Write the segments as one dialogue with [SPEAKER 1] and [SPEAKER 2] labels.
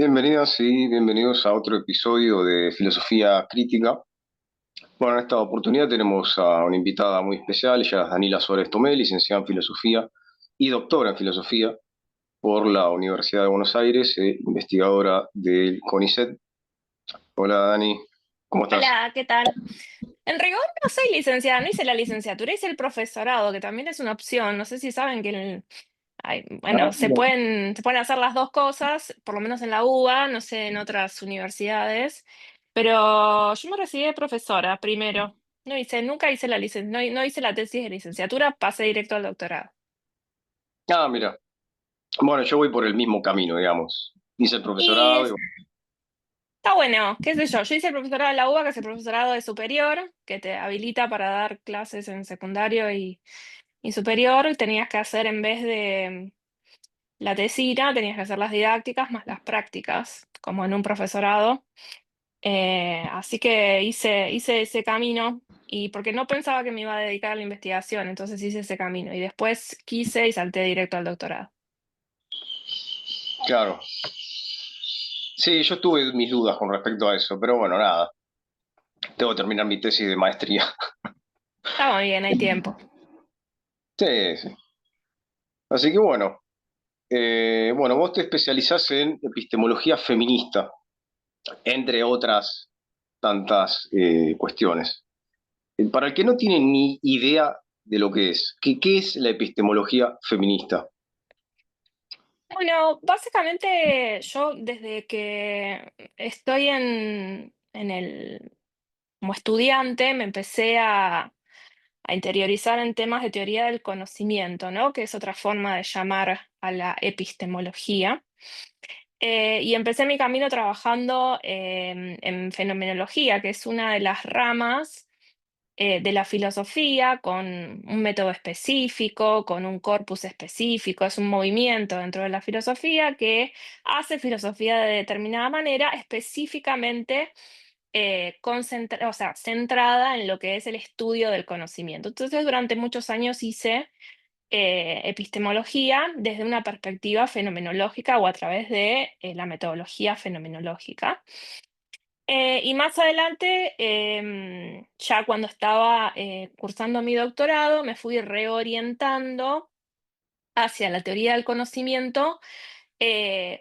[SPEAKER 1] Bienvenidas y bienvenidos a otro episodio de Filosofía Crítica. Bueno, en esta oportunidad tenemos a una invitada muy especial, ella es Danila Suárez Tomé, licenciada en Filosofía y doctora en Filosofía por la Universidad de Buenos Aires, investigadora del CONICET. Hola Dani, ¿cómo estás?
[SPEAKER 2] Hola, ¿qué tal? En rigor no soy licenciada, no hice la licenciatura, hice el profesorado, que también es una opción. No sé si saben que bueno,
[SPEAKER 1] Ah, no.
[SPEAKER 2] se pueden hacer las dos cosas, por lo menos en la UBA, no sé, en otras universidades. Pero yo me recibí de profesora primero. Nunca hice no hice la tesis de licenciatura, pasé directo al doctorado.
[SPEAKER 1] Mira, bueno, yo voy por el mismo camino, digamos. Hice el
[SPEAKER 2] Y
[SPEAKER 1] profesorado y
[SPEAKER 2] está bueno, qué sé yo. Yo hice el profesorado de la UBA, que es el profesorado de superior, que te habilita para dar clases en secundario y superior. Tenías que hacer, en vez de la tesina, tenías que hacer las didácticas más las prácticas, como en un profesorado. Así que hice ese camino, y porque no pensaba que me iba a dedicar a la investigación, entonces hice ese camino. Y después quise y salté directo al doctorado.
[SPEAKER 1] claro. Sí, yo tuve mis dudas con respecto a eso, pero bueno, nada. Tengo que terminar mi tesis de maestría.
[SPEAKER 2] Está muy bien, hay tiempo.
[SPEAKER 1] Sí, sí. Así que bueno, vos te especializás en epistemología feminista, entre otras tantas cuestiones. Para el que no tiene ni idea de lo que es, ¿qué es la epistemología feminista?
[SPEAKER 2] Bueno, básicamente yo desde que estoy como estudiante, me empecé a interiorizar en temas de teoría del conocimiento, ¿no? Que es otra forma de llamar a la epistemología. Y empecé mi camino trabajando en fenomenología, que es una de las ramas de la filosofía, con un método específico, con un corpus específico. Es un movimiento dentro de la filosofía que hace filosofía de determinada manera, específicamente o sea, centrada en lo que es el estudio del conocimiento. Entonces, durante muchos años hice epistemología desde una perspectiva fenomenológica o a través de la metodología fenomenológica. Y más adelante, ya cuando estaba cursando mi doctorado, me fui reorientando hacia la teoría del conocimiento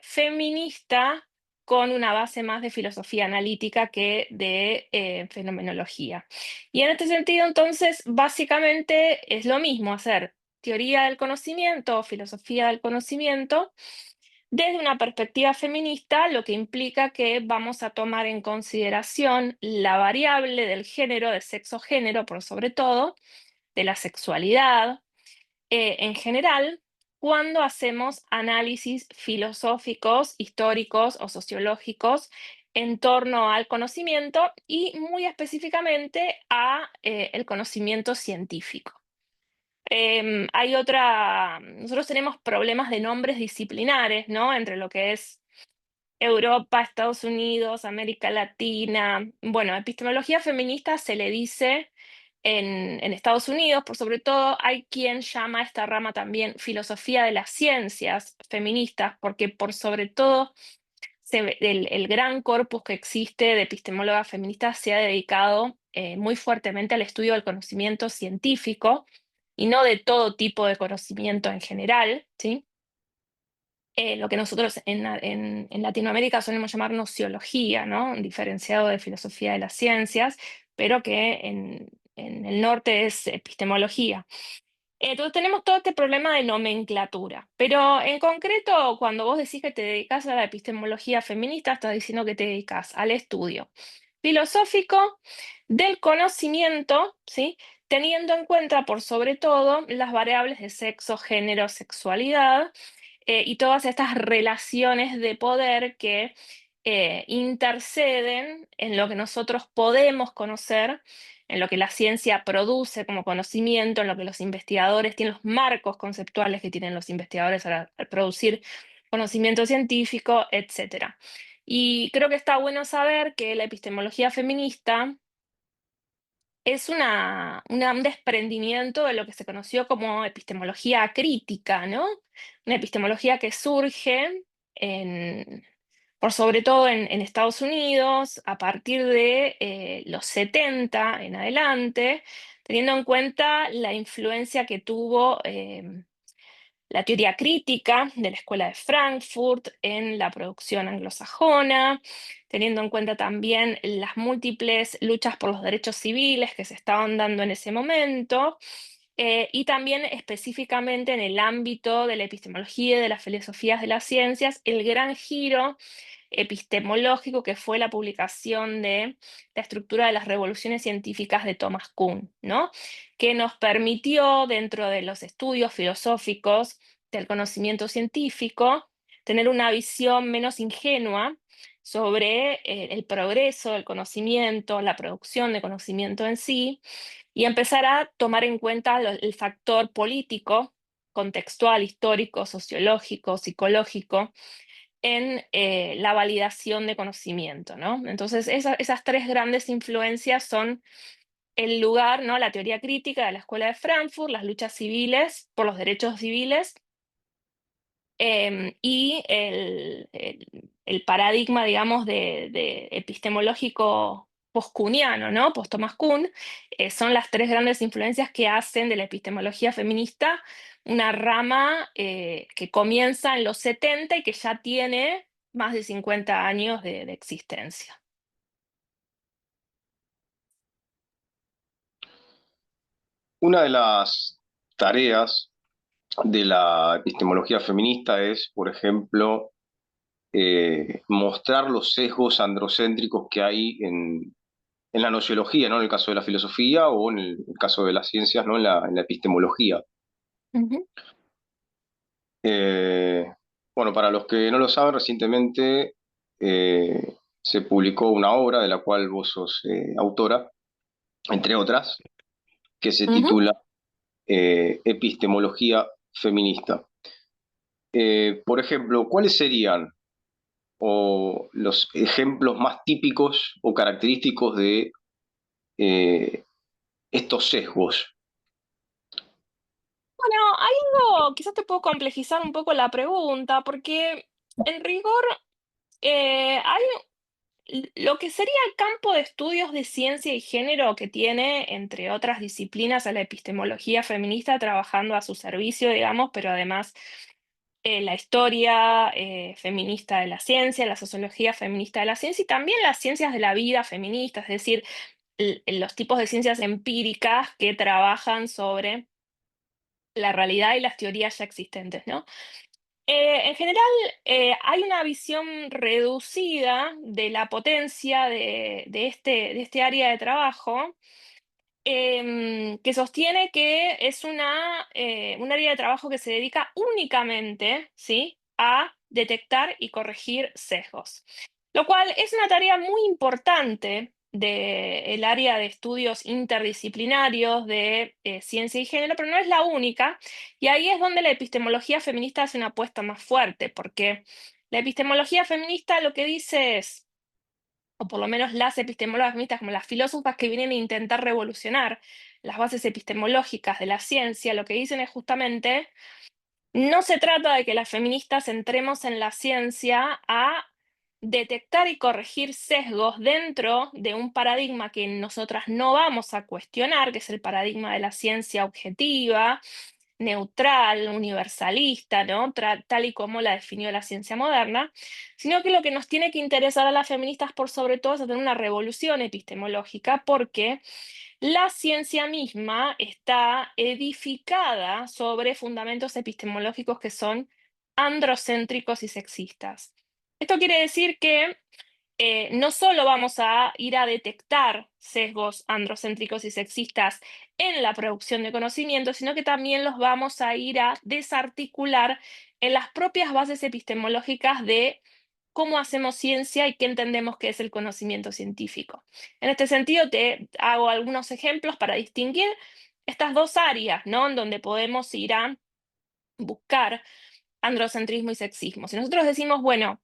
[SPEAKER 2] feminista, con una base más de filosofía analítica que de fenomenología. Y en este sentido, entonces, básicamente es lo mismo hacer teoría del conocimiento o filosofía del conocimiento desde una perspectiva feminista, lo que implica que vamos a tomar en consideración la variable del género, de sexo-género por sobre todo, de la sexualidad en general, cuando hacemos análisis filosóficos, históricos o sociológicos en torno al conocimiento, y muy específicamente a el conocimiento científico. Nosotros tenemos problemas de nombres disciplinares, ¿no? Entre lo que es Europa, Estados Unidos, América Latina. Bueno, epistemología feminista se le dice en Estados Unidos, por sobre todo. Hay quien llama a esta rama también filosofía de las ciencias feministas, porque por sobre todo el gran corpus que existe de epistemólogas feministas se ha dedicado muy fuertemente al estudio del conocimiento científico y no de todo tipo de conocimiento en general, ¿sí? Lo que nosotros en Latinoamérica solemos llamar nociología, ¿no? Diferenciado de filosofía de las ciencias, pero que en el norte es epistemología. Entonces tenemos todo este problema de nomenclatura, pero en concreto, cuando vos decís que te dedicas a la epistemología feminista, estás diciendo que te dedicas al estudio filosófico del conocimiento, ¿sí? Teniendo en cuenta, por sobre todo, las variables de sexo, género, sexualidad, y todas estas relaciones de poder que interceden en lo que nosotros podemos conocer, en lo que la ciencia produce como conocimiento, en lo que los investigadores tienen, los marcos conceptuales que tienen los investigadores al producir conocimiento científico, etcétera. Y creo que está bueno saber que la epistemología feminista es un desprendimiento de lo que se conoció como epistemología crítica, ¿no? Una epistemología que surge en, por sobre todo en Estados Unidos, a partir de los 70 en adelante, teniendo en cuenta la influencia que tuvo la teoría crítica de la Escuela de Frankfurt en la producción anglosajona, teniendo en cuenta también las múltiples luchas por los derechos civiles que se estaban dando en ese momento, y también específicamente en el ámbito de la epistemología y de las filosofías de las ciencias, el gran giro epistemológico que fue la publicación de la estructura de las revoluciones científicas de Thomas Kuhn, ¿no? Que nos permitió, dentro de los estudios filosóficos del conocimiento científico, tener una visión menos ingenua sobre el progreso del conocimiento, la producción de conocimiento en sí, y empezar a tomar en cuenta el factor político, contextual, histórico, sociológico, psicológico, en la validación de conocimiento, ¿no? Entonces, esas tres grandes influencias son el lugar, ¿no? La teoría crítica de la Escuela de Frankfurt, las luchas civiles por los derechos civiles, y el paradigma, digamos, de epistemológico post-kuhniano, ¿no? Post-Thomas Kuhn, son las tres grandes influencias que hacen de la epistemología feminista una rama que comienza en los 70 y que ya tiene más de 50 años de existencia.
[SPEAKER 1] Una de las tareas de la epistemología feminista es, por ejemplo, mostrar los sesgos androcéntricos que hay en la nociología, ¿no? En el caso de la filosofía o en el caso de las ciencias, ¿no? En la epistemología.
[SPEAKER 2] Ujú,
[SPEAKER 1] Eh, bueno, para los que no lo saben, recientemente se publicó una obra de la cual vos sos autora, entre otras, que se
[SPEAKER 2] ujú.
[SPEAKER 1] titula Epistemología feminista. Por ejemplo, ¿cuáles serían los ejemplos más típicos o característicos de estos sesgos?
[SPEAKER 2] Bueno, hay algo, quizás te puedo complejizar un poco la pregunta, porque en rigor hay lo que sería el campo de estudios de ciencia y género que tiene, entre otras disciplinas, a la epistemología feminista trabajando a su servicio, digamos, pero además la historia feminista de la ciencia, la sociología feminista de la ciencia y también las ciencias de la vida feminista, es decir, los tipos de ciencias empíricas que trabajan sobre la realidad y las teorías ya existentes, ¿no? En general, hay una visión reducida de la potencia de este área de trabajo, que sostiene que es un área de trabajo que se dedica únicamente, ¿sí?, a detectar y corregir sesgos, lo cual es una tarea muy importante del área de estudios interdisciplinarios de ciencia y género, pero no es la única, y ahí es donde la epistemología feminista hace una apuesta más fuerte, porque la epistemología feminista lo que dice es, o por lo menos las epistemólogas feministas, como las filósofas que vienen a intentar revolucionar las bases epistemológicas de la ciencia, lo que dicen es justamente, no se trata de que las feministas entremos en la ciencia a detectar y corregir sesgos dentro de un paradigma que nosotras no vamos a cuestionar, que es el paradigma de la ciencia objetiva, neutral, universalista, ¿no? Tal y como la definió la ciencia moderna, sino que lo que nos tiene que interesar a las feministas por sobre todo es hacer una revolución epistemológica, porque la ciencia misma está edificada sobre fundamentos epistemológicos que son androcéntricos y sexistas. Esto quiere decir que no solo vamos a ir a detectar sesgos androcéntricos y sexistas en la producción de conocimiento, sino que también los vamos a ir a desarticular en las propias bases epistemológicas de cómo hacemos ciencia y qué entendemos que es el conocimiento científico. En este sentido, te hago algunos ejemplos para distinguir estas dos áreas, ¿no? En donde podemos ir a buscar androcentrismo y sexismo. Si nosotros decimos, bueno,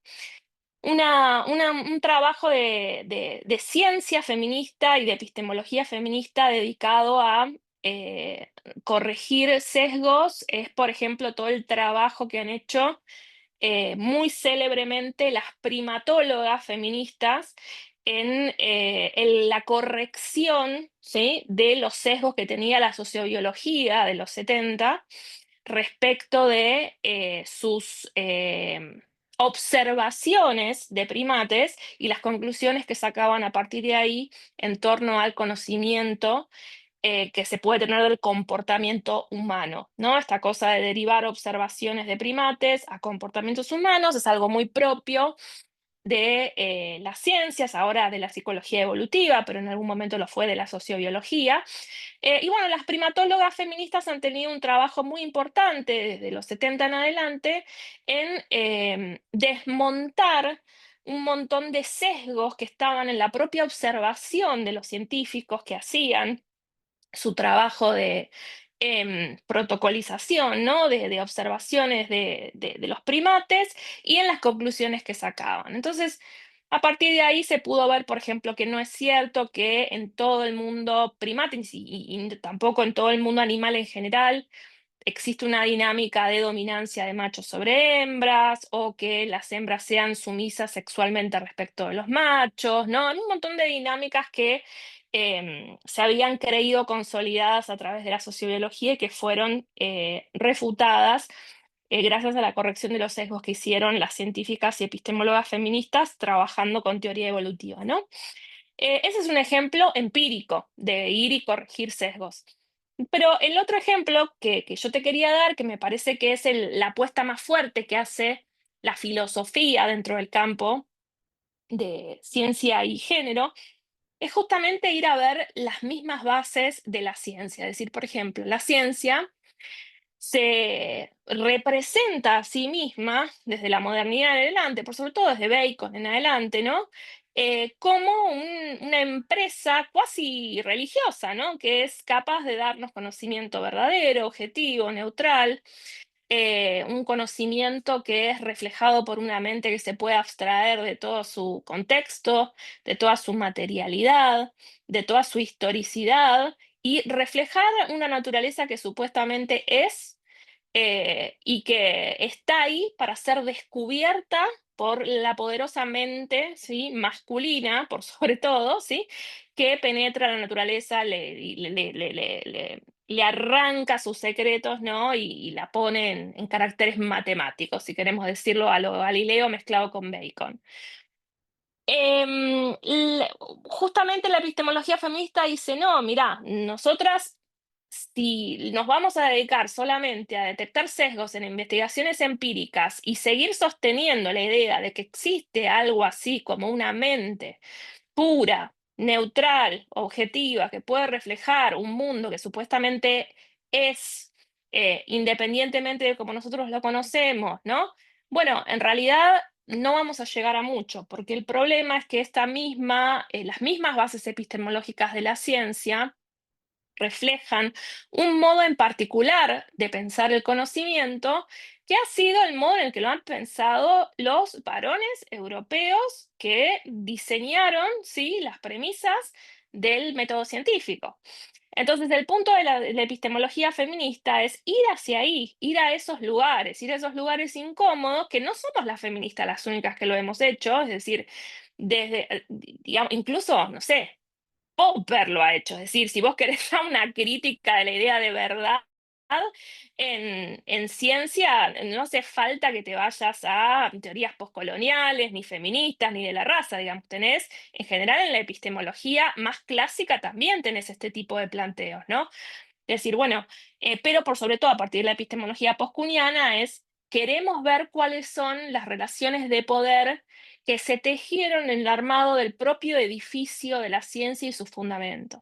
[SPEAKER 2] un trabajo de ciencia feminista y de epistemología feminista dedicado a corregir sesgos es, por ejemplo, todo el trabajo que han hecho muy célebremente las primatólogas feministas en la corrección, ¿sí?, de los sesgos que tenía la sociobiología de los 70 respecto de sus observaciones de primates y las conclusiones que sacaban a partir de ahí en torno al conocimiento que se puede tener del comportamiento humano, ¿no? Esta cosa de derivar observaciones de primates a comportamientos humanos es algo muy propio de las ciencias, ahora de la psicología evolutiva, pero en algún momento lo fue de la sociobiología. Y bueno, las primatólogas feministas han tenido un trabajo muy importante desde los 70 en adelante en desmontar un montón de sesgos que estaban en la propia observación de los científicos que hacían su trabajo de protocolización, ¿no? De observaciones de los primates y en las conclusiones que sacaban. Entonces, a partir de ahí se pudo ver, por ejemplo, que no es cierto que en todo el mundo primates y tampoco en todo el mundo animal en general existe una dinámica de dominancia de machos sobre hembras o que las hembras sean sumisas sexualmente respecto de los machos, ¿no? Hay un montón de dinámicas que se habían creído consolidadas a través de la sociobiología y que fueron refutadas gracias a la corrección de los sesgos que hicieron las científicas y epistemólogas feministas trabajando con teoría evolutiva, ¿no? Ese es un ejemplo empírico de ir y corregir sesgos. Pero el otro ejemplo que yo te quería dar, que me parece que es la apuesta más fuerte que hace la filosofía dentro del campo de ciencia y género, es justamente ir a ver las mismas bases de la ciencia. Es decir, por ejemplo, la ciencia se representa a sí misma desde la modernidad en adelante, por sobre todo desde Bacon en adelante, ¿no? Como una empresa cuasi religiosa, ¿no? Que es capaz de darnos conocimiento verdadero, objetivo, neutral, un conocimiento que es reflejado por una mente que se puede abstraer de todo su contexto, de toda su materialidad, de toda su historicidad y reflejar una naturaleza que supuestamente es y que está ahí para ser descubierta por la poderosa mente, ¿sí?, masculina, por sobre todo, ¿sí?, que penetra la naturaleza, le arranca sus secretos, ¿no? Y la pone en caracteres matemáticos, si queremos decirlo a lo Galileo mezclado con Bacon. Justamente la epistemología feminista dice, no, mira, nosotras, si nos vamos a dedicar solamente a detectar sesgos en investigaciones empíricas y seguir sosteniendo la idea de que existe algo así como una mente pura, neutral, objetiva, que puede reflejar un mundo que supuestamente es independientemente de cómo nosotros lo conocemos, ¿no? Bueno, en realidad no vamos a llegar a mucho, porque el problema es que las mismas bases epistemológicas de la ciencia reflejan un modo en particular de pensar el conocimiento, que ha sido el modo en el que lo han pensado los varones europeos que diseñaron, ¿sí?, las premisas del método científico. Entonces, el punto de la epistemología feminista es ir hacia ahí, ir a esos lugares incómodos, que no somos las feministas las únicas que lo hemos hecho, es decir, desde, digamos, incluso, no sé, Popper lo ha hecho. Es decir, si vos querés dar una crítica de la idea de verdad en ciencia, no hace falta que te vayas a teorías postcoloniales, ni feministas, ni de la raza, digamos. Tenés, en general, en la epistemología más clásica también tenés este tipo de planteos, ¿no? Es decir, bueno, pero por sobre todo a partir de la epistemología postcuniana es, queremos ver cuáles son las relaciones de poder que se tejieron en el armado del propio edificio de la ciencia y sus fundamentos.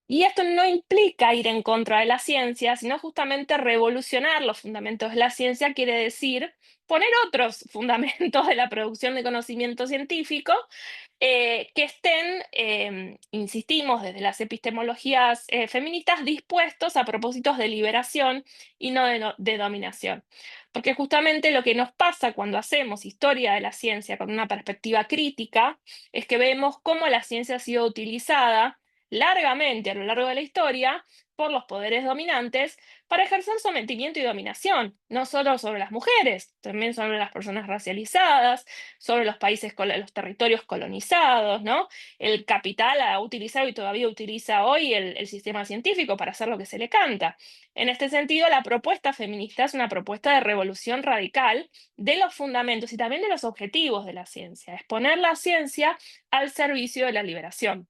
[SPEAKER 2] Y esto no implica ir en contra de la ciencia, sino justamente revolucionar los fundamentos de la ciencia, quiere decir poner otros fundamentos de la producción de conocimiento científico que estén, insistimos, desde las epistemologías feministas, dispuestos a propósitos de liberación y no de dominación. Porque justamente lo que nos pasa cuando hacemos historia de la ciencia con una perspectiva crítica es que vemos cómo la ciencia ha sido utilizada largamente a lo largo de la historia por los poderes dominantes para ejercer sometimiento y dominación, no solo sobre las mujeres, también sobre las personas racializadas, sobre los países, los territorios colonizados, ¿no? El capital ha utilizado y todavía utiliza hoy el sistema científico para hacer lo que se le canta. En este sentido, la propuesta feminista es una propuesta de revolución radical de los fundamentos y también de los objetivos de la ciencia, es poner la ciencia al servicio de la liberación.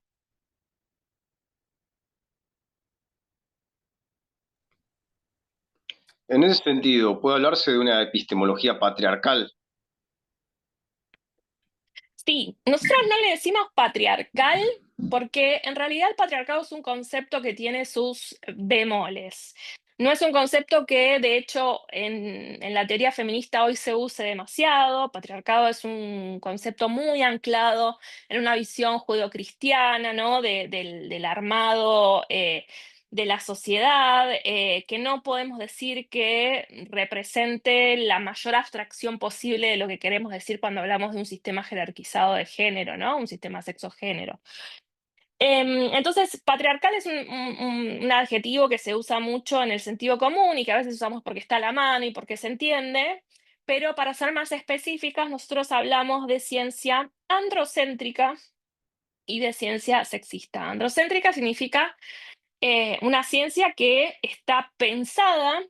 [SPEAKER 1] En ese sentido, puede hablarse de una epistemología patriarcal.
[SPEAKER 2] Sí, nosotros no le decimos patriarcal porque en realidad el patriarcado es un concepto que tiene sus bemoles. No es un concepto que, de hecho, en la teoría feminista hoy se use demasiado. Patriarcado es un concepto muy anclado en una visión judeocristiana, ¿no? Del armado de la sociedad, que no podemos decir que represente la mayor abstracción posible de lo que queremos decir cuando hablamos de un sistema jerarquizado de género, ¿no? Un sistema sexo-género. Entonces, patriarcal es un adjetivo que se usa mucho en el sentido común y que a veces usamos porque está a la mano y porque se entiende, pero para ser más específicas, nosotros hablamos de ciencia androcéntrica y de ciencia sexista. Androcéntrica significa una ciencia que está pensada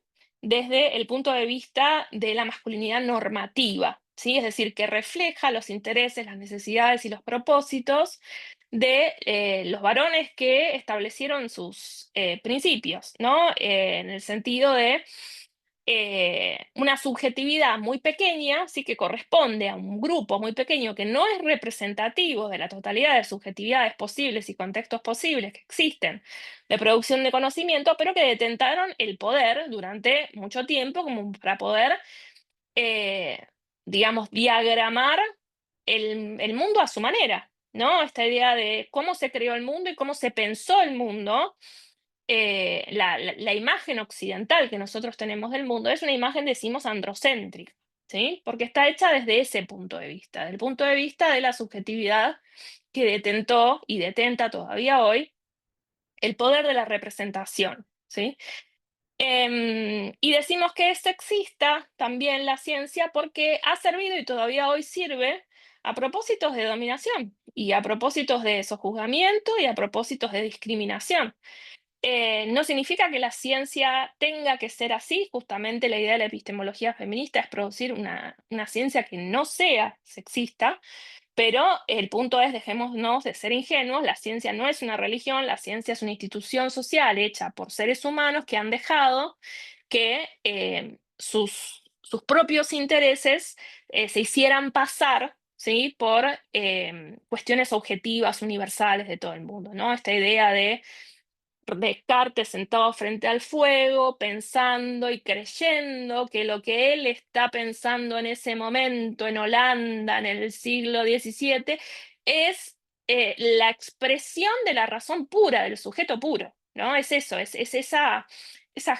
[SPEAKER 2] desde el punto de vista de la masculinidad normativa, ¿sí? Es decir, que refleja los intereses, las necesidades y los propósitos de los varones que establecieron sus principios, ¿no? En el sentido de una subjetividad muy pequeña, sí que corresponde a un grupo muy pequeño que no es representativo de la totalidad de subjetividades posibles y contextos posibles que existen de producción de conocimiento, pero que detentaron el poder durante mucho tiempo como para poder, eh, digamos, diagramar el mundo a su manera, ¿no? Esta idea de cómo se creó el mundo y cómo se pensó el mundo, la imagen occidental que nosotros tenemos del mundo es una imagen, decimos, androcéntrica, ¿sí? Porque está hecha desde ese punto de vista, del punto de vista de la subjetividad que detentó y detenta todavía hoy el poder de la representación, ¿sí? Y decimos que es sexista también la ciencia porque ha servido y todavía hoy sirve a propósitos de dominación y a propósitos de sojuzgamiento y a propósitos de discriminación. No significa que la ciencia tenga que ser así, justamente la idea de la epistemología feminista es producir una ciencia que no sea sexista, pero el punto es, dejémonos de ser ingenuos, la ciencia no es una religión, la ciencia es una institución social hecha por seres humanos que han dejado que sus propios intereses se hicieran pasar, ¿sí? Por cuestiones objetivas, universales de todo el mundo, ¿no? Esta idea de Descartes sentado frente al fuego, pensando y creyendo que lo que él está pensando en ese momento en Holanda, en el siglo XVII, es la expresión de la razón pura, del sujeto puro, ¿no? Es eso, es esa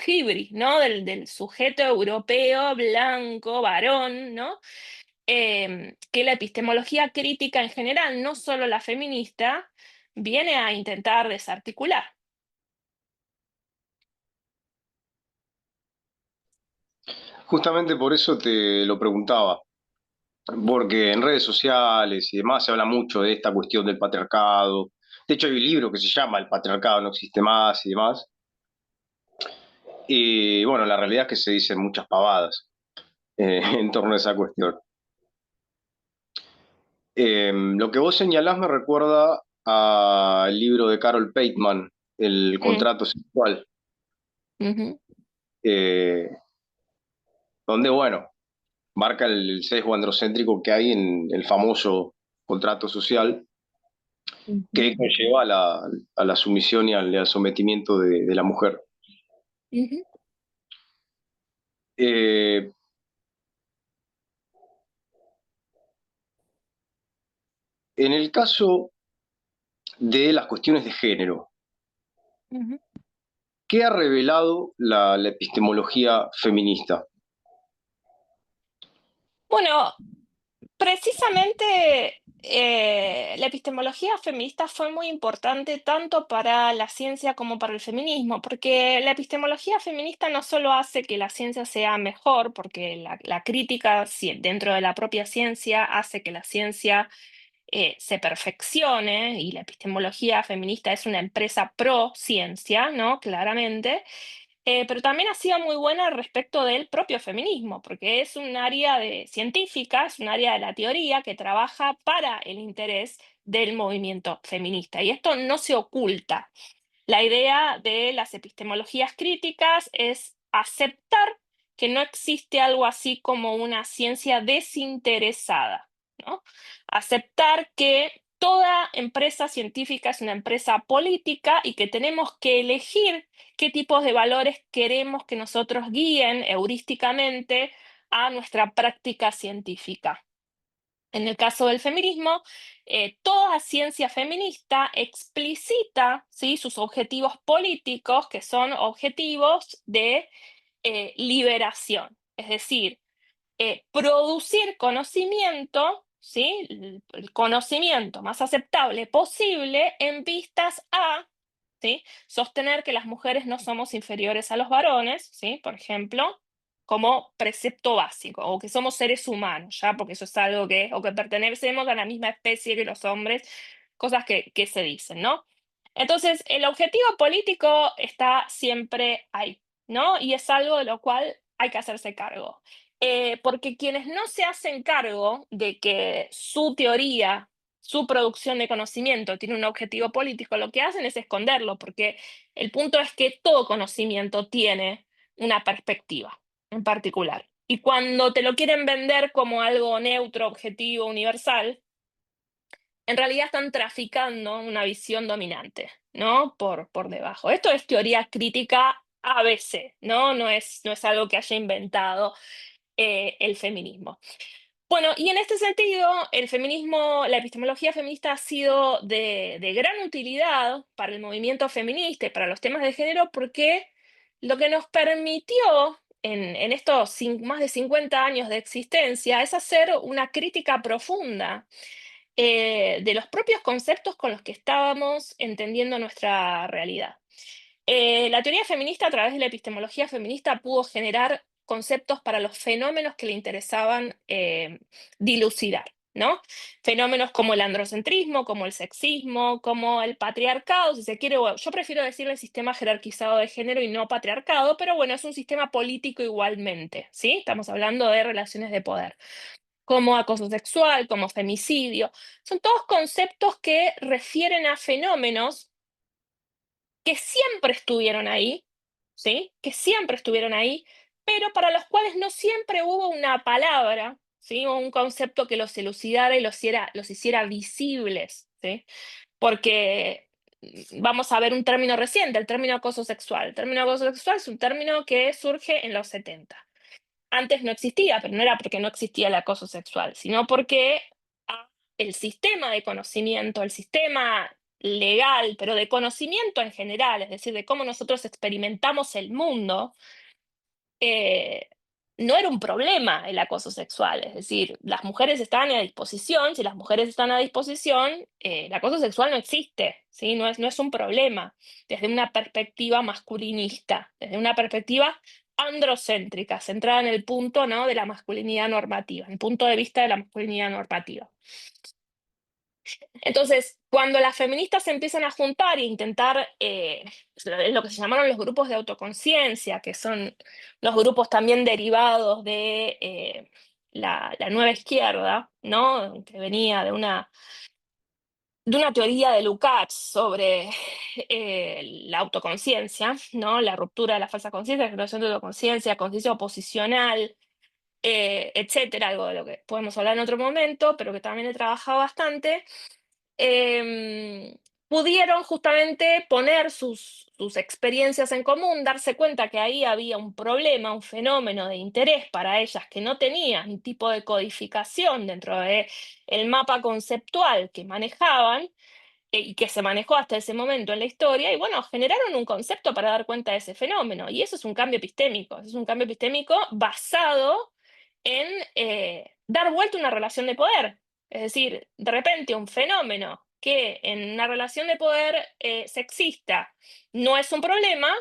[SPEAKER 2] hibris, ¿no? Del sujeto europeo, blanco, varón, ¿no? Que la epistemología crítica en general, no solo la feminista, viene a intentar desarticular.
[SPEAKER 1] Justamente por eso te lo preguntaba, porque en redes sociales y demás se habla mucho de esta cuestión del patriarcado. De hecho, hay un libro que se llama El patriarcado no existe más y demás. Y bueno, la realidad es que se dicen muchas pavadas en torno a esa cuestión. Lo que vos señalás me recuerda al libro de Carol Pateman, El
[SPEAKER 2] Mm,
[SPEAKER 1] contrato sexual,
[SPEAKER 2] ujú,
[SPEAKER 1] eh, donde, bueno, marca el sesgo androcéntrico que hay en el famoso contrato social
[SPEAKER 2] ujú,
[SPEAKER 1] que conlleva a la sumisión y al sometimiento de la mujer.
[SPEAKER 2] ujú,
[SPEAKER 1] Eh, en el caso de las cuestiones de género,
[SPEAKER 2] ujú.
[SPEAKER 1] ¿qué ha revelado la epistemología feminista?
[SPEAKER 2] Bueno, precisamente La epistemología feminista fue muy importante tanto para la ciencia como para el feminismo, porque la epistemología feminista no solo hace que la ciencia sea mejor, porque la crítica dentro de la propia ciencia hace que la ciencia se perfeccione, y la epistemología feminista es una empresa pro ciencia, ¿no? Claramente, pero también ha sido muy buena respecto del propio feminismo, porque es un área científica, es un área de la teoría que trabaja para el interés del movimiento feminista. Y esto no se oculta. La idea de las epistemologías críticas es aceptar que no existe algo así como una ciencia desinteresada, ¿no? Aceptar que toda empresa científica es una empresa política y que tenemos que elegir qué tipos de valores queremos que nosotros guíen heurísticamente a nuestra práctica científica. En el caso del feminismo, toda ciencia feminista explicita, ¿sí?, sus objetivos políticos, que son objetivos de liberación, es decir, producir conocimiento, ¿sí?, el conocimiento más aceptable posible en vistas a, ¿sí?, sostener que las mujeres no somos inferiores a los varones, ¿sí?, por ejemplo, como precepto básico, o que somos seres humanos, ¿ya? Porque eso es algo o que pertenecemos a la misma especie que los hombres, cosas que se dicen, ¿no? Entonces, el objetivo político está siempre ahí, ¿no? Y es algo de lo cual hay que hacerse cargo. Porque quienes no se hacen cargo de que su teoría, su producción de conocimiento tiene un objetivo político, lo que hacen es esconderlo, porque el punto es que todo conocimiento tiene una perspectiva en particular. Y cuando te lo quieren vender como algo neutro, objetivo, universal, en realidad están traficando una visión dominante, ¿no? Por debajo. Esto es teoría crítica ABC, ¿no? No es algo que haya inventado el feminismo. Bueno, y en este sentido, la epistemología feminista ha sido de gran utilidad para el movimiento feminista y para los temas de género, porque lo que nos permitió en estos más de 50 años de existencia es hacer una crítica profunda de los propios conceptos con los que estábamos entendiendo nuestra realidad. La teoría feminista, a través de la epistemología feminista, pudo generar conceptos para los fenómenos que le interesaban dilucidar, ¿no? Fenómenos como el androcentrismo, como el sexismo, como el patriarcado, si se quiere. Bueno, yo prefiero decirle sistema jerarquizado de género y no patriarcado, pero bueno, es un sistema político igualmente, ¿sí? Estamos hablando de relaciones de poder, como acoso sexual, como femicidio. Son todos conceptos que refieren a fenómenos que siempre estuvieron ahí, ¿sí? Que siempre estuvieron ahí, pero para los cuales no siempre hubo una palabra, ¿sí? O un concepto que los elucidara y los hiciera visibles, ¿sí? Porque vamos a ver un término reciente, el término acoso sexual. El término acoso sexual es un término que surge en los 70. Antes no existía, pero no era porque no existía el acoso sexual, sino porque el sistema de conocimiento, el sistema legal, pero de conocimiento en general, es decir, de cómo nosotros experimentamos el mundo, eh, no era un problema el acoso sexual. Es decir, las mujeres estaban a disposición, si las mujeres están a disposición, el acoso sexual no existe, ¿sí? No es un problema desde una perspectiva masculinista, desde una perspectiva androcéntrica, centrada en el punto, ¿no?, de la masculinidad normativa, en el punto de vista de la masculinidad normativa. Entonces, cuando las feministas se empiezan a juntar e intentar lo que se llamaron los grupos de autoconciencia, que son los grupos también derivados de la nueva izquierda, ¿no?, que venía de una teoría de Lukács sobre la autoconciencia, ¿no?, la ruptura de la falsa conciencia, la creación de autoconciencia, conciencia oposicional, etcétera, algo de lo que podemos hablar en otro momento, pero que también he trabajado bastante. em, Pudieron justamente poner sus experiencias en común, darse cuenta que ahí había un problema, un fenómeno de interés para ellas que no tenía un tipo de codificación dentro del mapa conceptual que manejaban, y que se manejó hasta ese momento en la historia, y bueno, generaron un concepto para dar cuenta de ese fenómeno. Y eso es un cambio epistémico, es un cambio epistémico basado en dar vuelta a una relación de poder. Es decir, de repente un fenómeno que en una relación de poder sexista no es un problema,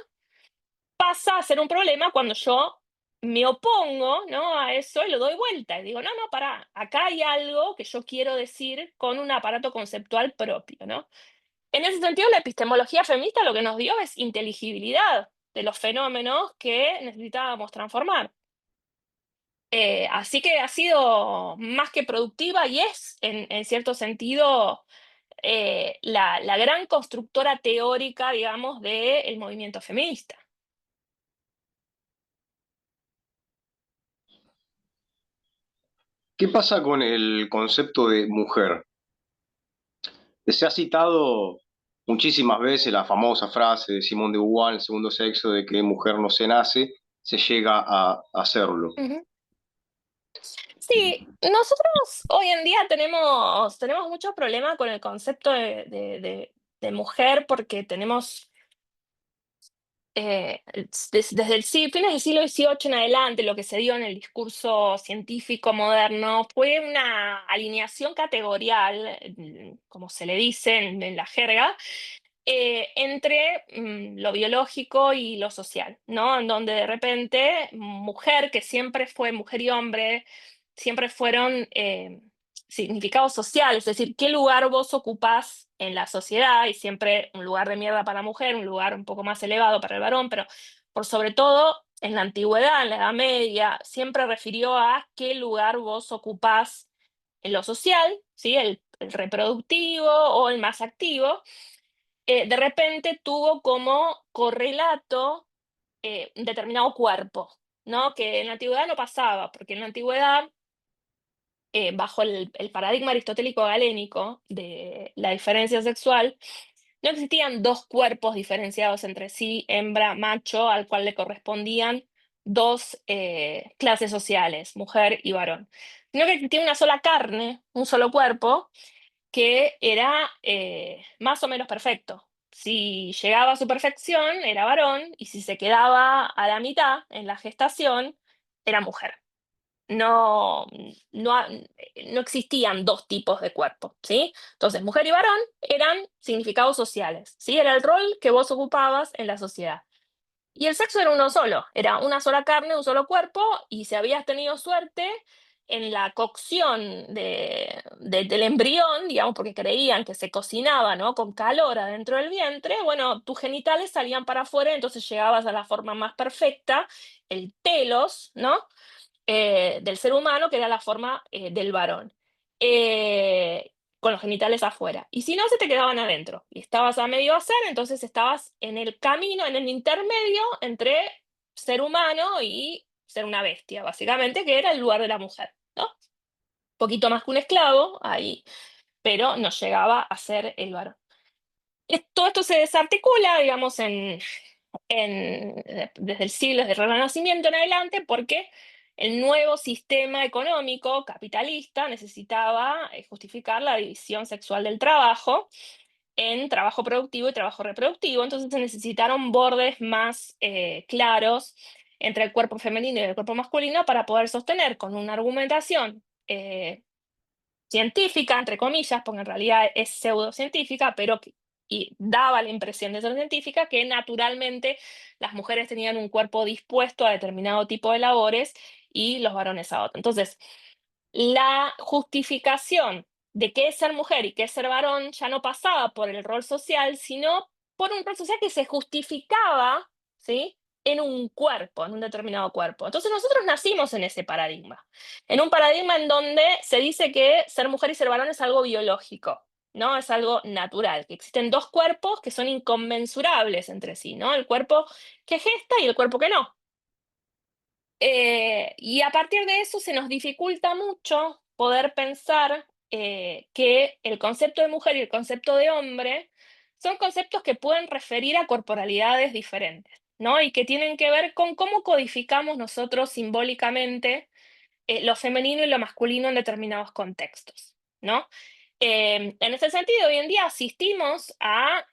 [SPEAKER 2] pasa a ser un problema cuando yo me opongo, ¿no?, a eso y lo doy vuelta y digo, no, no, pará, acá hay algo que yo quiero decir con un aparato conceptual propio, ¿no? En ese sentido, la epistemología feminista lo que nos dio es inteligibilidad de los fenómenos que necesitábamos transformar. Así que ha sido más que productiva y es, en cierto sentido, la gran constructora teórica, digamos, del movimiento feminista.
[SPEAKER 1] ¿Qué pasa con el concepto de mujer? Se ha citado muchísimas veces la famosa frase de Simone de Beauvoir, el segundo sexo, de que mujer no se nace, se llega a hacerlo.
[SPEAKER 2] Ujú. Sí, nosotros hoy en día tenemos muchos problemas con el concepto de mujer porque tenemos desde fines del siglo XVIII en adelante, lo que se dio en el discurso científico moderno fue una alineación categorial, como se le dice en la jerga, entre lo biológico y lo social, ¿no? En donde de repente mujer, que siempre fue mujer y hombre, siempre fueron significados sociales, es decir, qué lugar vos ocupás en la sociedad, y siempre un lugar de mierda para la mujer, un lugar un poco más elevado para el varón, pero por sobre todo en la antigüedad, en la Edad Media, siempre refirió a qué lugar vos ocupás en lo social, ¿sí? El reproductivo o el más activo, de repente tuvo como correlato un determinado cuerpo, ¿no? Que en la antigüedad no pasaba, porque en la antigüedad, bajo el paradigma aristotélico galénico de la diferencia sexual, no existían dos cuerpos diferenciados entre sí, hembra, macho, al cual le correspondían dos clases sociales, mujer y varón, sino que existía una sola carne, un solo cuerpo, que era más o menos perfecto. Si llegaba a su perfección, era varón, y si se quedaba a la mitad en la gestación, era mujer. No, no existían dos tipos de cuerpo, ¿sí? Entonces, mujer y varón eran significados sociales, ¿sí? Era el rol que vos ocupabas en la sociedad. Y el sexo era uno solo, era una sola carne, un solo cuerpo, y si habías tenido suerte en la cocción del embrión, digamos, porque creían que se cocinaba, ¿no?, con calor adentro del vientre, bueno, tus genitales salían para afuera, entonces llegabas a la forma más perfecta, el telos, ¿no?, del ser humano, que era la forma del varón, con los genitales afuera. Y si no, se te quedaban adentro. Y estabas a medio hacer, entonces estabas en el camino, en el intermedio entre ser humano y ser una bestia, básicamente, que era el lugar de la mujer, ¿no? Poquito más que un esclavo ahí, pero no llegaba a ser el varón. Todo esto se desarticula, digamos, desde el siglo, desde el Renacimiento en adelante, porque el nuevo sistema económico capitalista necesitaba justificar la división sexual del trabajo en trabajo productivo y trabajo reproductivo. Entonces se necesitaron bordes más claros entre el cuerpo femenino y el cuerpo masculino para poder sostener con una argumentación científica, entre comillas, porque en realidad es pseudocientífica, pero y daba la impresión de ser científica, que naturalmente las mujeres tenían un cuerpo dispuesto a determinado tipo de labores y los varones a otro. Entonces, la justificación de qué es ser mujer y qué es ser varón ya no pasaba por el rol social, sino por un rol social que se justificaba, ¿sí?, en un cuerpo, en un determinado cuerpo. Entonces nosotros nacimos en un paradigma en donde se dice que ser mujer y ser varón es algo biológico, ¿no? Es algo natural, que existen dos cuerpos que son inconmensurables entre sí, ¿no? El cuerpo que gesta y el cuerpo que no. Y a partir de eso se nos dificulta mucho poder pensar que el concepto de mujer y el concepto de hombre son conceptos que pueden referir a corporalidades diferentes, ¿no? Y que tienen que ver con cómo codificamos nosotros simbólicamente lo femenino y lo masculino en determinados contextos, ¿no? En ese sentido, hoy en día asistimos a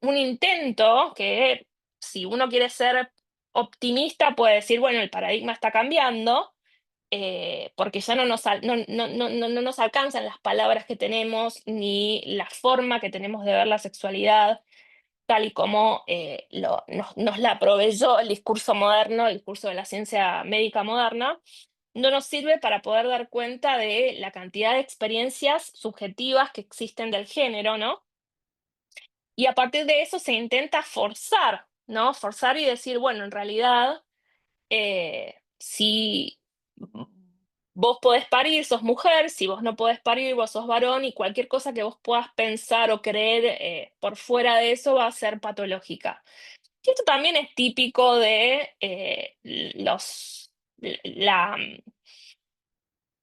[SPEAKER 2] un intento que, si uno quiere ser optimista, puede decir, bueno, el paradigma está cambiando, porque ya no nos alcanzan las palabras que tenemos ni la forma que tenemos de ver la sexualidad, tal y como nos la proveyó el discurso moderno, el discurso de la ciencia médica moderna, no nos sirve para poder dar cuenta de la cantidad de experiencias subjetivas que existen del género, ¿no? Y a partir de eso se intenta forzar, ¿no? Forzar y decir, bueno, en realidad, si vos podés parir, sos mujer; si vos no podés parir, vos sos varón, y cualquier cosa que vos puedas pensar o creer por fuera de eso va a ser patológica. Y esto también es típico de la,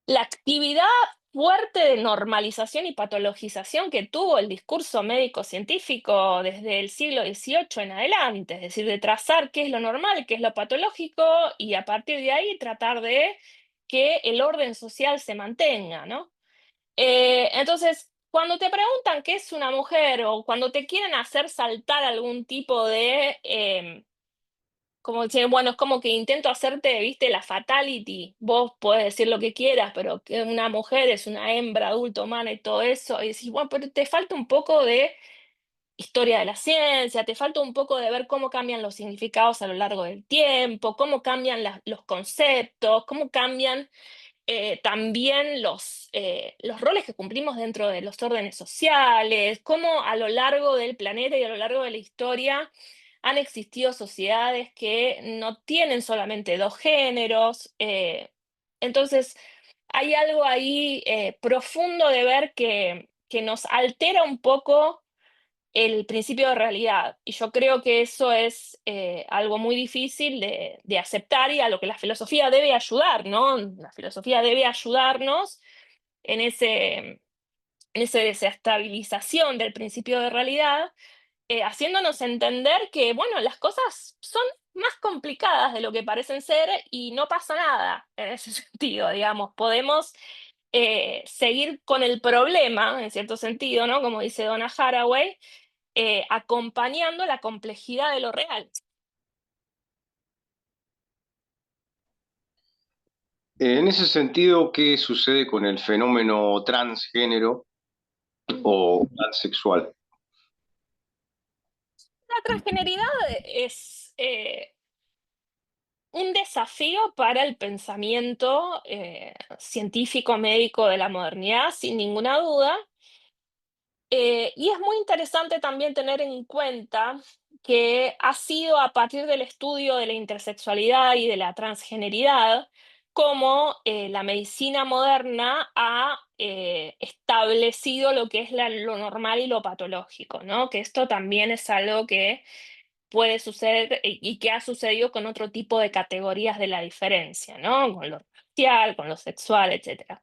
[SPEAKER 2] la actividad fuerte de normalización y patologización que tuvo el discurso médico-científico desde el siglo XVIII en adelante, es decir, de trazar qué es lo normal, qué es lo patológico, y a partir de ahí tratar de que el orden social se mantenga, ¿no? Entonces, cuando te preguntan qué es una mujer, o cuando te quieren hacer saltar algún tipo de como decir, bueno, es como que intento hacerte, viste, la fatality. Vos podés decir lo que quieras, pero que una mujer es una hembra adulta humana y todo eso. Y decís, bueno, pero te falta un poco de historia de la ciencia, te falta un poco de ver cómo cambian los significados a lo largo del tiempo, cómo cambian los conceptos, cómo cambian también los roles que cumplimos dentro de los órdenes sociales, cómo a lo largo del planeta y a lo largo de la historia han existido sociedades que no tienen solamente dos géneros. Entonces, hay algo ahí profundo de ver que nos altera un poco el principio de realidad. Y yo creo que eso es algo muy difícil de aceptar, y a lo que la filosofía debe ayudar, ¿no? La filosofía debe ayudarnos en esa desestabilización del principio de realidad, haciéndonos entender que, bueno, las cosas son más complicadas de lo que parecen ser, y no pasa nada en ese sentido, digamos. Podemos seguir con el problema, en cierto sentido, ¿no? Como dice Donna Haraway, acompañando la complejidad de lo real.
[SPEAKER 1] En ese sentido, ¿qué sucede con el fenómeno transgénero
[SPEAKER 2] Mm.
[SPEAKER 1] o transexual?
[SPEAKER 2] La transgeneridad es un desafío para el pensamiento científico médico de la modernidad, sin ninguna duda. Y es muy interesante también tener en cuenta que ha sido a partir del estudio de la intersexualidad y de la transgeneridad como la medicina moderna ha establecido lo que es lo normal y lo patológico, ¿no? Que esto también es algo que puede suceder y que ha sucedido con otro tipo de categorías de la diferencia, ¿no? Con lo racial, con lo sexual, etcétera.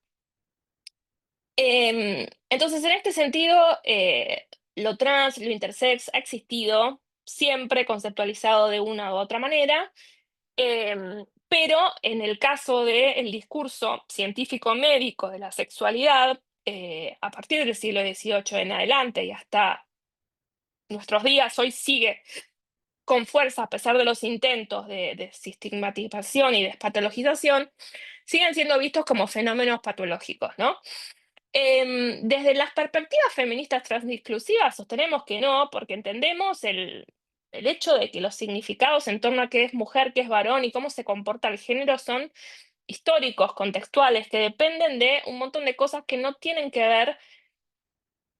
[SPEAKER 2] Entonces, en este sentido, lo trans, lo intersex ha existido siempre, conceptualizado de una u otra manera, pero en el caso del discurso científico médico de la sexualidad, a partir del siglo XVIII en adelante y hasta nuestros días, hoy sigue con fuerza, a pesar de los intentos de sistematización y despatologización, siguen siendo vistos como fenómenos patológicos, ¿no? Desde las perspectivas feministas transdisclusivas sostenemos que no, porque entendemos el hecho de que los significados en torno a qué es mujer, qué es varón y cómo se comporta el género son históricos, contextuales, que dependen de un montón de cosas que no tienen que ver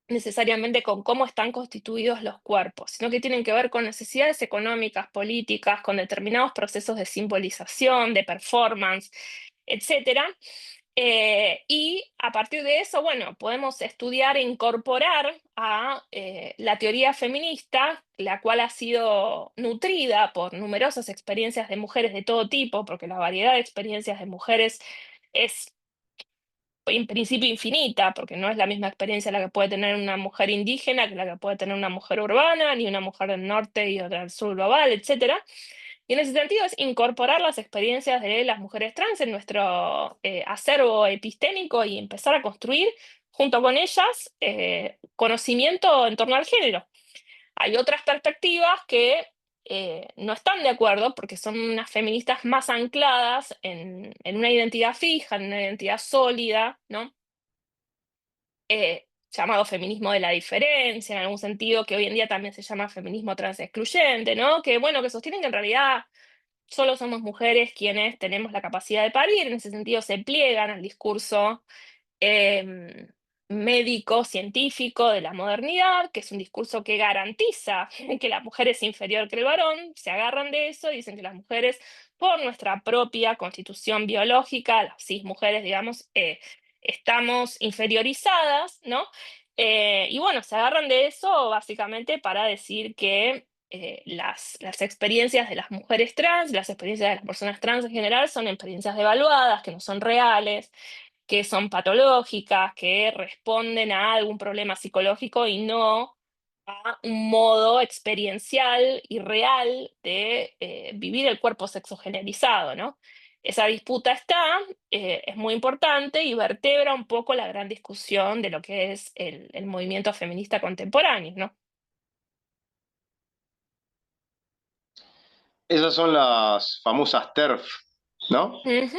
[SPEAKER 2] necesariamente con cómo están constituidos los cuerpos, sino que tienen que ver con necesidades económicas, políticas, con determinados procesos de simbolización, de performance, etcétera. Y a partir de eso, bueno, podemos estudiar e incorporar a la teoría feminista, la cual ha sido nutrida por numerosas experiencias de mujeres de todo tipo, porque la variedad de experiencias de mujeres es en principio infinita, porque no es la misma experiencia la que puede tener una mujer indígena que la que puede tener una mujer urbana, ni una mujer del norte y otra del sur global, etcétera. Y en ese sentido es incorporar las experiencias de las mujeres trans en nuestro acervo epistémico y empezar a construir junto con ellas conocimiento en torno al género. Hay otras perspectivas que no están de acuerdo porque son unas feministas más ancladas en una identidad fija, en una identidad sólida, ¿no? Llamado feminismo de la diferencia, en algún sentido, que hoy en día también se llama feminismo trans excluyente, ¿no? Que bueno, que sostienen que en realidad solo somos mujeres quienes tenemos la capacidad de parir, en ese sentido se pliegan al discurso em, médico, científico de la modernidad, que es un discurso que garantiza que la mujer es inferior que el varón, se agarran de eso y dicen que las mujeres, por nuestra propia constitución biológica, las cis mujeres, digamos, estamos inferiorizadas, ¿no? Y bueno, se agarran de eso básicamente para decir que las experiencias de las mujeres trans, las experiencias de las personas trans en general son experiencias devaluadas, que no son reales, que son patológicas, que responden a algún problema psicológico y no a un modo experiencial y real de vivir el cuerpo sexogenerizado, ¿no? Esa disputa está, es muy importante y vertebra un poco la gran discusión de lo que es el movimiento feminista contemporáneo, ¿no?
[SPEAKER 1] Esas son las famosas TERF, ¿no?
[SPEAKER 2] Ujú.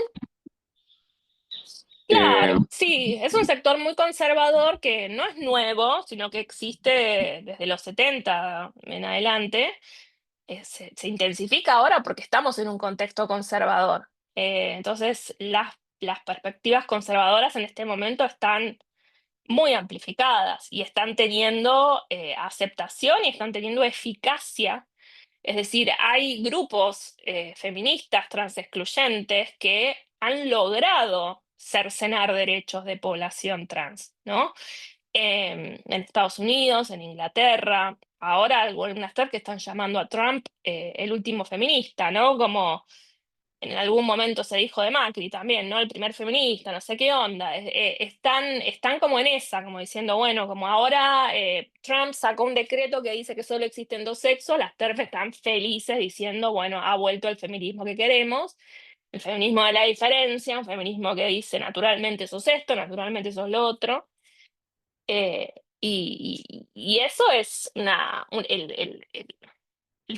[SPEAKER 1] Eh,
[SPEAKER 2] Claro, sí, es un sector muy conservador que no es nuevo, sino que existe desde los 70 en adelante. Se intensifica ahora porque estamos en un contexto conservador. Entonces, las perspectivas conservadoras en este momento están muy amplificadas y están teniendo aceptación y están teniendo eficacia. Es decir, hay grupos feministas transexcluyentes que han logrado cercenar derechos de población trans, ¿no? En Estados Unidos, en Inglaterra, ahora algunas que están llamando a Trump el último feminista, ¿no? Como en algún momento se dijo de Macri también, ¿no? El primer feminista, no sé qué onda. Están como en esa, como diciendo, bueno, como ahora Trump sacó un decreto que dice que solo existen dos sexos, las TERF están felices diciendo, bueno, ha vuelto el feminismo que queremos, el feminismo de la diferencia, un feminismo que dice naturalmente sos esto, naturalmente sos lo otro. eh, y eso es el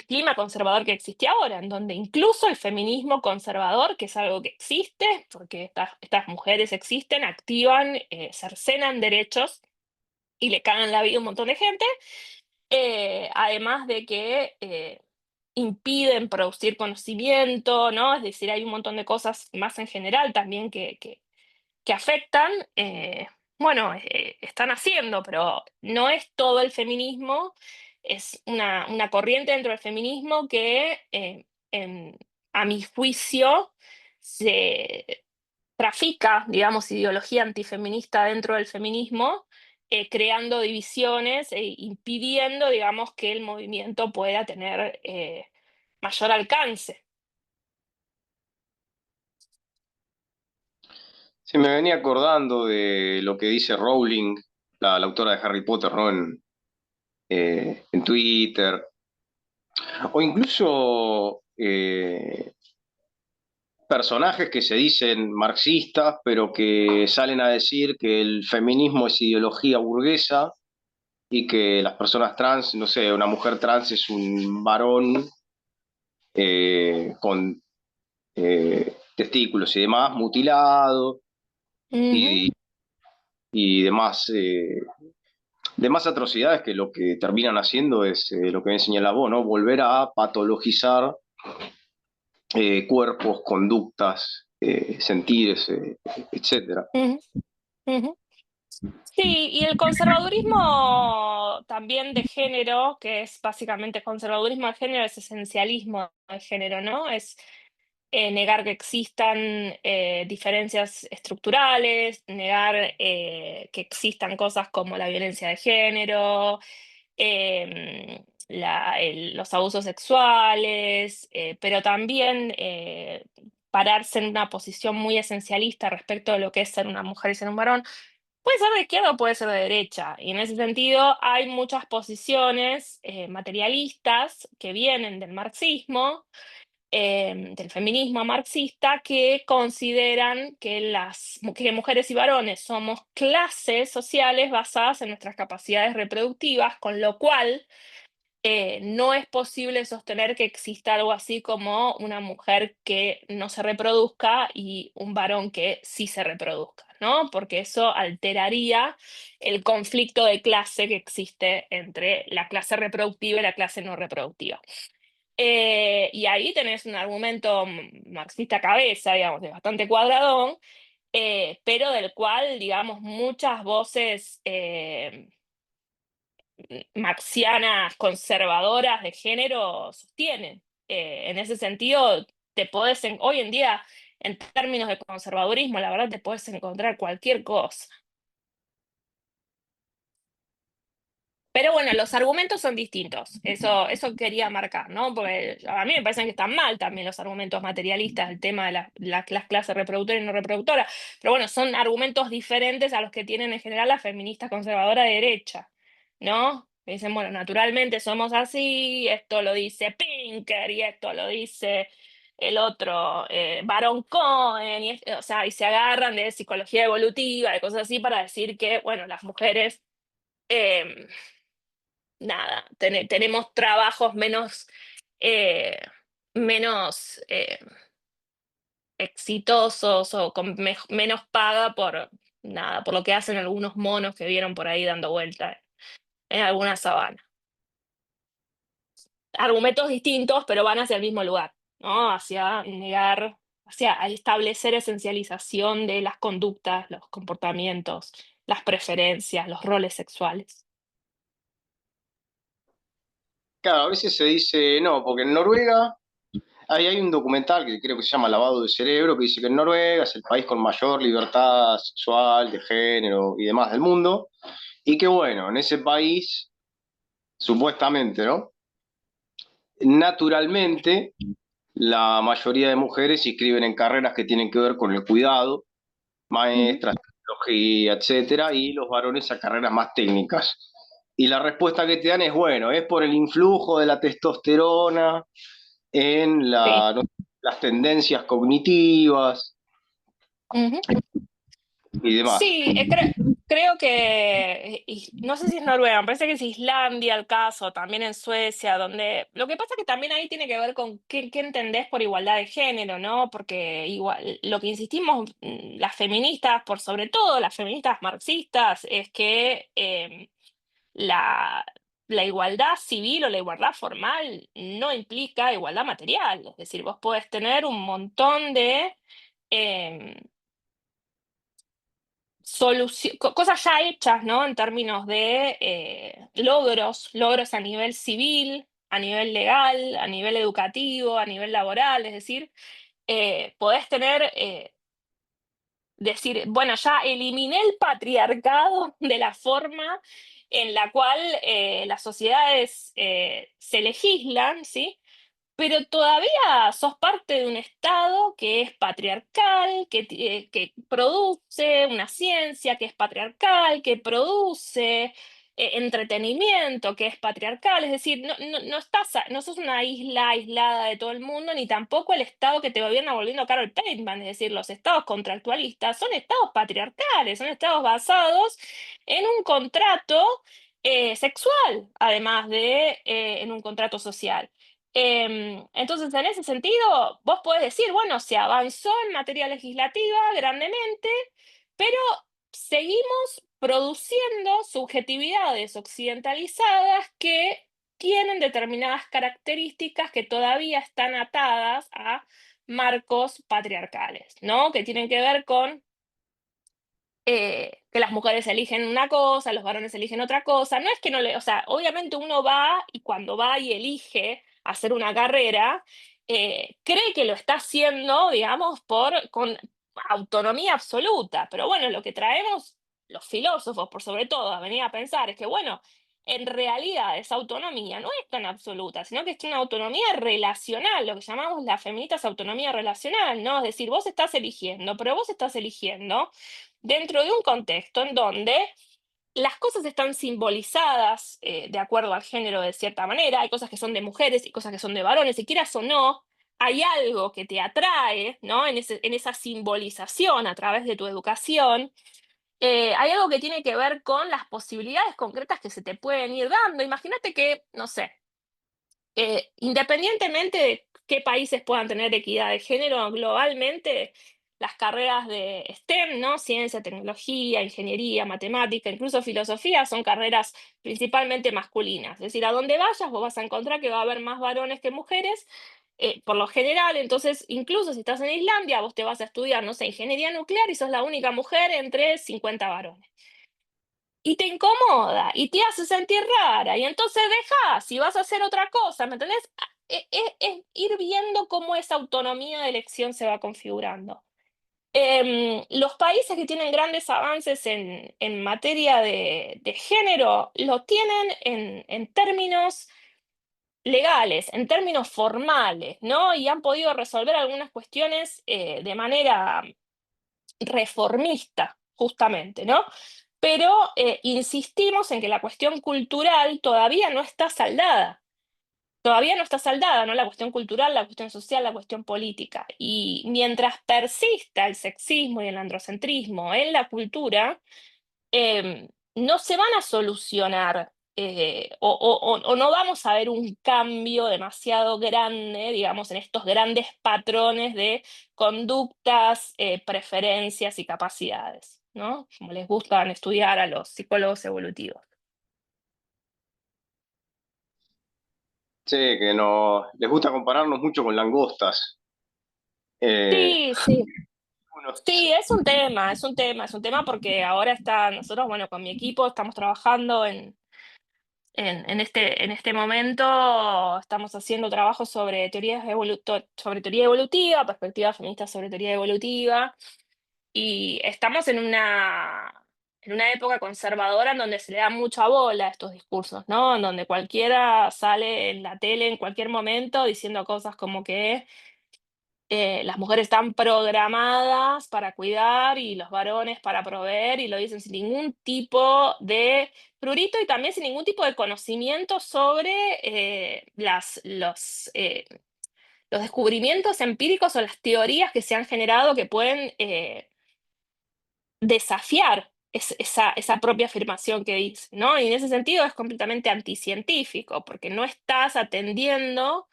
[SPEAKER 2] clima conservador que existe ahora, en donde incluso el feminismo conservador, que es algo que existe, porque estas mujeres existen, activan, cercenan derechos y le cagan la vida a un montón de gente, además de que impiden producir conocimiento, ¿no? Es decir, hay un montón de cosas más en general también que afectan, bueno, están haciendo, pero no es todo el feminismo, es una corriente dentro del feminismo que, en- a mi juicio, se trafica, digamos, ideología antifeminista dentro del feminismo, creando divisiones e impidiendo, digamos, que el movimiento pueda tener mayor alcance.
[SPEAKER 1] Se me venía acordando de lo que dice Rowling, la autora de Harry Potter, ¿no? En Twitter, o incluso personajes que se dicen marxistas, pero que salen a decir que el feminismo es ideología burguesa y que las personas trans, no sé, una mujer trans es un varón con testículos y demás, mutilado
[SPEAKER 2] Ujú,
[SPEAKER 1] y, y demás atrocidades que lo que terminan haciendo es lo que me señalaba vos, ¿no? Volver a patologizar cuerpos, conductas, sentires, etcétera.
[SPEAKER 2] ujú, ujú. Sí, y el conservadurismo también de género, que es básicamente conservadurismo de género, es esencialismo de género, ¿no? Es negar que existan diferencias estructurales, negar que existan cosas como la violencia de género, los abusos sexuales, pero también pararse en una posición muy esencialista respecto de lo que es ser una mujer y ser un varón. Puede ser de izquierda o puede ser de derecha. Y en ese sentido hay muchas posiciones materialistas que vienen del marxismo, del feminismo marxista, que consideran que que mujeres y varones somos clases sociales basadas en nuestras capacidades reproductivas, con lo cual no es posible sostener que exista algo así como una mujer que no se reproduzca y un varón que sí se reproduzca, ¿no? Porque eso alteraría el conflicto de clase que existe entre la clase reproductiva y la clase no reproductiva. Y ahí tenés un argumento marxista cabeza, digamos, de bastante cuadradón, pero del cual, digamos, muchas voces marxianas conservadoras de género sostienen. En ese sentido, hoy en día, en términos de conservadurismo, la verdad te puedes encontrar cualquier cosa. Pero bueno, los argumentos son distintos, eso quería marcar, ¿no? Porque a mí me parecen que están mal también los argumentos materialistas, el tema de las clases reproductora y no reproductora, pero bueno, son argumentos diferentes a los que tienen en general las feministas conservadoras de derecha, ¿no? Que dicen, bueno, naturalmente somos así, esto lo dice Pinker y esto lo dice el otro, Baron Cohen, o sea, y se agarran de psicología evolutiva, de cosas así, para decir que, bueno, las mujeres... em, nada, tenemos trabajos eh, menos exitosos o con menos paga por nada, por lo que hacen algunos monos que vieron por ahí dando vuelta en alguna sabana. Argumentos distintos, pero van hacia el mismo lugar, ¿no? Hacia negar, hacia establecer esencialización de las conductas, los comportamientos, las preferencias, los roles sexuales.
[SPEAKER 1] Claro, a veces se dice, no, porque en Noruega hay un documental que creo que se llama Lavado de Cerebro, que dice que en Noruega es el país con mayor libertad sexual, de género y demás del mundo, y que bueno, en ese país, supuestamente, ¿no? Naturalmente, la mayoría de mujeres se inscriben en carreras que tienen que ver con el cuidado,
[SPEAKER 2] Ujú.
[SPEAKER 1] maestras, tecnología, etcétera, y los varones a carreras más técnicas. Y la respuesta que te dan es, bueno, es por el influjo de la testosterona en
[SPEAKER 2] Sí.
[SPEAKER 1] no, las tendencias cognitivas
[SPEAKER 2] Ujú.
[SPEAKER 1] y demás.
[SPEAKER 2] Sí, creo que, no sé si es Noruega, me parece que es Islandia el caso, también en Suecia, donde lo que pasa que también ahí tiene que ver con qué entendés por igualdad de género, ¿no? Porque igual, lo que insistimos las feministas, por sobre todo las feministas marxistas, es que la, la igualdad civil o la igualdad formal no implica igualdad material, es decir, vos podés tener un montón de... em, cosas ya hechas, ¿no? En términos de logros a nivel civil, a nivel legal, a nivel educativo, a nivel laboral, es decir, podés tener, decir, bueno, ya eliminé el patriarcado de la forma en la cual las sociedades se legislan, ¿sí? Pero todavía sos parte de un Estado que es patriarcal, que produce una ciencia que es patriarcal, que produce entretenimiento que es patriarcal. Es decir, no sos una isla aislada de todo el mundo, ni tampoco el Estado que te gobierna volviendo Carol Pateman. Es decir, los estados contractualistas son estados patriarcales, son estados basados en un contrato sexual, además de en un contrato social. Entonces, en ese sentido, vos podés decir, bueno, se avanzó en materia legislativa grandemente, pero seguimos produciendo subjetividades occidentalizadas que tienen determinadas características que todavía están atadas a marcos patriarcales, ¿no? Que tienen que ver con que las mujeres eligen una cosa, los varones eligen otra cosa. No es que no le, o sea, obviamente uno va y cuando va y elige hacer una carrera, cree que lo está haciendo, digamos, con autonomía absoluta. Pero bueno, lo que traemos los filósofos, por sobre todo, a venir a pensar es que, bueno, en realidad esa autonomía no es tan absoluta, sino que es una autonomía relacional, lo que llamamos las feministas autonomía relacional, ¿no? Es decir, vos estás eligiendo, pero vos estás eligiendo dentro de un contexto en donde las cosas están simbolizadas de acuerdo al género de cierta manera, hay cosas que son de mujeres y cosas que son de varones, y quieras o no, hay algo que te atrae, ¿no? En esa simbolización a través de tu educación, hay algo que tiene que ver con las posibilidades concretas que se te pueden ir dando. Imagínate que, no sé, Independientemente de qué países puedan tener equidad de género, globalmente las carreras de STEM, ¿no? Ciencia, tecnología, ingeniería, matemática, incluso filosofía, son carreras principalmente masculinas. Es decir, a donde vayas vos vas a encontrar que va a haber más varones que mujeres, por lo general. Entonces, incluso si estás en Islandia, vos te vas a estudiar, no sé, ingeniería nuclear y sos la única mujer entre 50 varones. Y te incomoda y te hace sentir rara, y entonces dejás y vas a hacer otra cosa, ¿me entendés? Es ir viendo cómo esa autonomía de elección se va configurando. Los países que tienen grandes avances en materia de género lo tienen en términos legales, en términos formales, ¿no? Y han podido resolver algunas cuestiones de manera reformista, justamente, ¿no? Pero insistimos en que la cuestión cultural todavía no está saldada. Todavía no está saldada, ¿no? La cuestión cultural, la cuestión social, la cuestión política. Y mientras persista el sexismo y el androcentrismo en la cultura, no se van a solucionar, o no vamos a ver un cambio demasiado grande, digamos, en estos grandes patrones de conductas, preferencias y capacidades, ¿no? Como les gustan estudiar a los psicólogos evolutivos.
[SPEAKER 1] Sí, que no, les gusta compararnos mucho con langostas. Eh,
[SPEAKER 2] Sí, sí.
[SPEAKER 1] uno-
[SPEAKER 2] Sí, es un tema, es un tema, es un tema porque ahora nosotros, bueno, con mi equipo estamos trabajando en este momento estamos haciendo trabajos sobre sobre teoría evolutiva, perspectiva feminista sobre teoría evolutiva, y estamos en una época conservadora en donde se le da mucha bola a estos discursos, ¿no? En donde cualquiera sale en la tele en cualquier momento diciendo cosas como que las mujeres están programadas para cuidar y los varones para proveer, y lo dicen sin ningún tipo de prurito y también sin ningún tipo de conocimiento sobre los descubrimientos empíricos o las teorías que se han generado que pueden desafiar esa propia afirmación que dice, ¿no? Y en ese sentido es completamente anticientífico, porque no estás atendiendo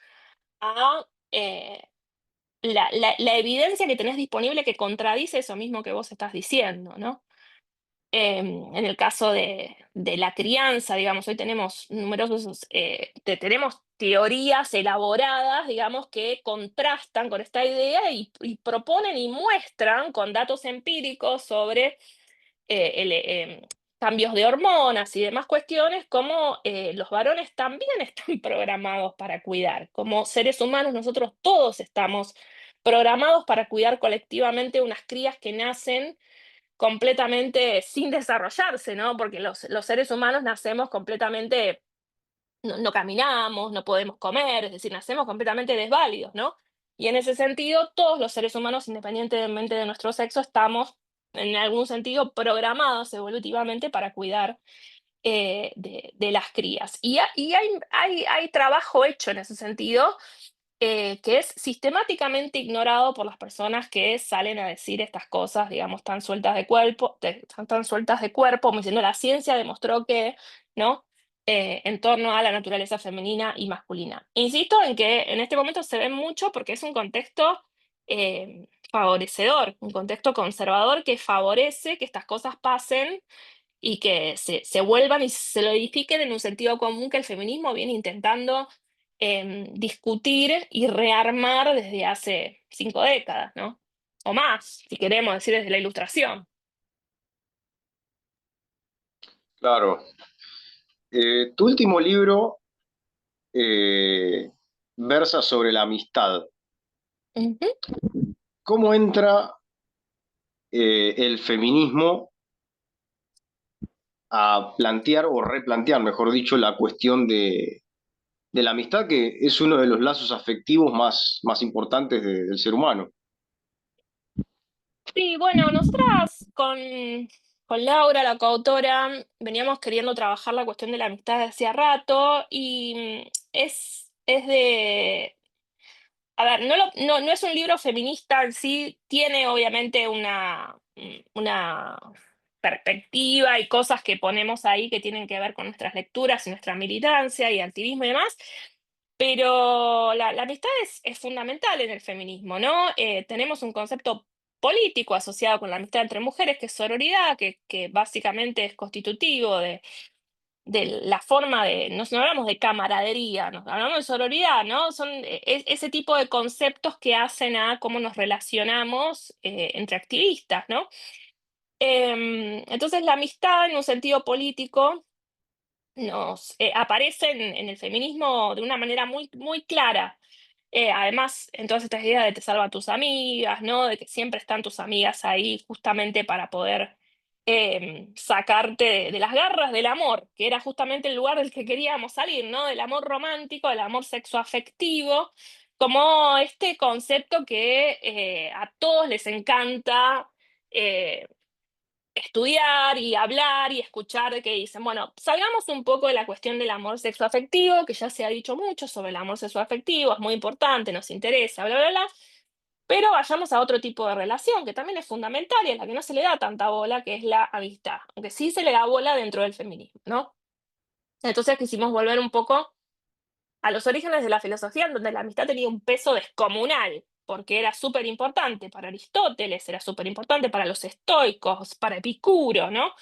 [SPEAKER 2] a la evidencia que tenés disponible que contradice eso mismo que vos estás diciendo, ¿no? En el caso de la crianza, digamos, hoy tenemos numerosos, tenemos teorías elaboradas, digamos, que contrastan con esta idea y proponen y muestran con datos empíricos sobre cambios de hormonas y demás cuestiones, como los varones también están programados para cuidar. Como seres humanos, nosotros todos estamos programados para cuidar colectivamente unas crías que nacen completamente sin desarrollarse, ¿no? Porque los seres humanos nacemos completamente, no caminamos, no podemos comer, es decir, nacemos completamente desválidos, ¿no? Y en ese sentido, todos los seres humanos, independientemente de nuestro sexo, estamos en algún sentido programados evolutivamente para cuidar de las crías. Y hay trabajo hecho en ese sentido, que es sistemáticamente ignorado por las personas que salen a decir estas cosas, digamos, tan sueltas de cuerpo, tan sueltas de cuerpo, como diciendo la ciencia demostró que, ¿no? En torno a la naturaleza femenina y masculina. Insisto en que en este momento se ve mucho porque es un contexto favorecedor, un contexto conservador que favorece que estas cosas pasen y que se vuelvan y se solidifiquen en un sentido común que el feminismo viene intentando discutir y rearmar desde hace 5 décadas, ¿no? O más, si queremos decir desde la Ilustración.
[SPEAKER 1] claro. Tu último libro eh, versa sobre la amistad.
[SPEAKER 2] Ujú.
[SPEAKER 1] ¿Cómo entra el feminismo a plantear o replantear, mejor dicho, la cuestión de la amistad, que es uno de los lazos afectivos más importantes del ser humano?
[SPEAKER 2] Sí, bueno, nosotras con Laura, la coautora, veníamos queriendo trabajar la cuestión de la amistad desde hacía rato y es de. A ver, no es un libro feminista en sí, tiene obviamente una perspectiva y cosas que ponemos ahí que tienen que ver con nuestras lecturas y nuestra militancia y activismo y demás, Pero la amistad es fundamental en el feminismo, ¿no? Tenemos un concepto político asociado con la amistad entre mujeres, que es sororidad, que básicamente es constitutivo de la forma de, no hablamos de camaradería, hablamos de sororidad, ¿no? Son ese tipo de conceptos que hacen a cómo nos relacionamos entre activistas, ¿no? Entonces la amistad en un sentido político nos aparece en el feminismo de una manera muy, muy clara. Además, en todas estas ideas de te salva a tus amigas, ¿no? De que siempre están tus amigas ahí justamente para poder sacarte de las garras del amor, que era justamente el lugar del que queríamos salir, ¿no? Del amor romántico, del amor sexoafectivo, como este concepto que a todos les encanta. eh, Estudiar y hablar y escuchar de que dicen, bueno, salgamos un poco de la cuestión del amor sexoafectivo, que ya se ha dicho mucho sobre el amor sexoafectivo, es muy importante, nos interesa, bla, bla, bla, pero vayamos a otro tipo de relación que también es fundamental y a la que no se le da tanta bola, que es la amistad, aunque sí se le da bola dentro del feminismo, ¿no? Entonces quisimos volver un poco a los orígenes de la filosofía, en donde la amistad tenía un peso descomunal, porque era súper importante para Aristóteles, era súper importante para los estoicos, para Epicuro, ¿no?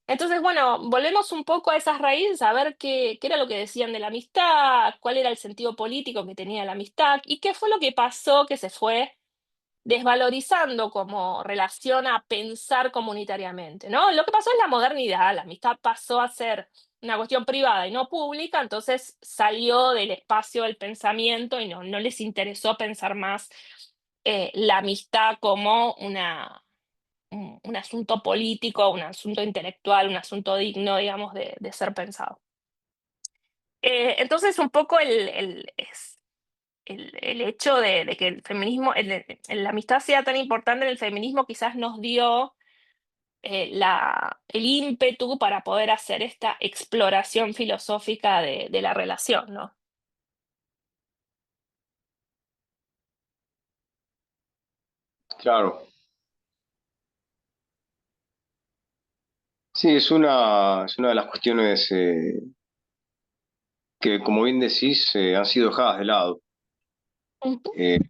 [SPEAKER 2] Entonces, bueno, volvemos un poco a esas raíces, a ver qué era lo que decían de la amistad, cuál era el sentido político que tenía la amistad y qué fue lo que pasó que se fue desvalorizando como relación a pensar comunitariamente, ¿no? Lo que pasó en la modernidad, la amistad pasó a ser una cuestión privada y no pública, entonces salió del espacio del pensamiento y no les interesó pensar más la amistad como un asunto político, un asunto intelectual, un asunto digno, digamos, de ser pensado. Entonces, un poco el hecho de que el feminismo, la amistad sea tan importante en el feminismo, quizás nos dio el ímpetu para poder hacer esta exploración filosófica de la relación, ¿no?
[SPEAKER 1] Claro. Sí, es una de las cuestiones que, como bien decís, han sido dejadas de lado.
[SPEAKER 2] Ujú,
[SPEAKER 1] Eh,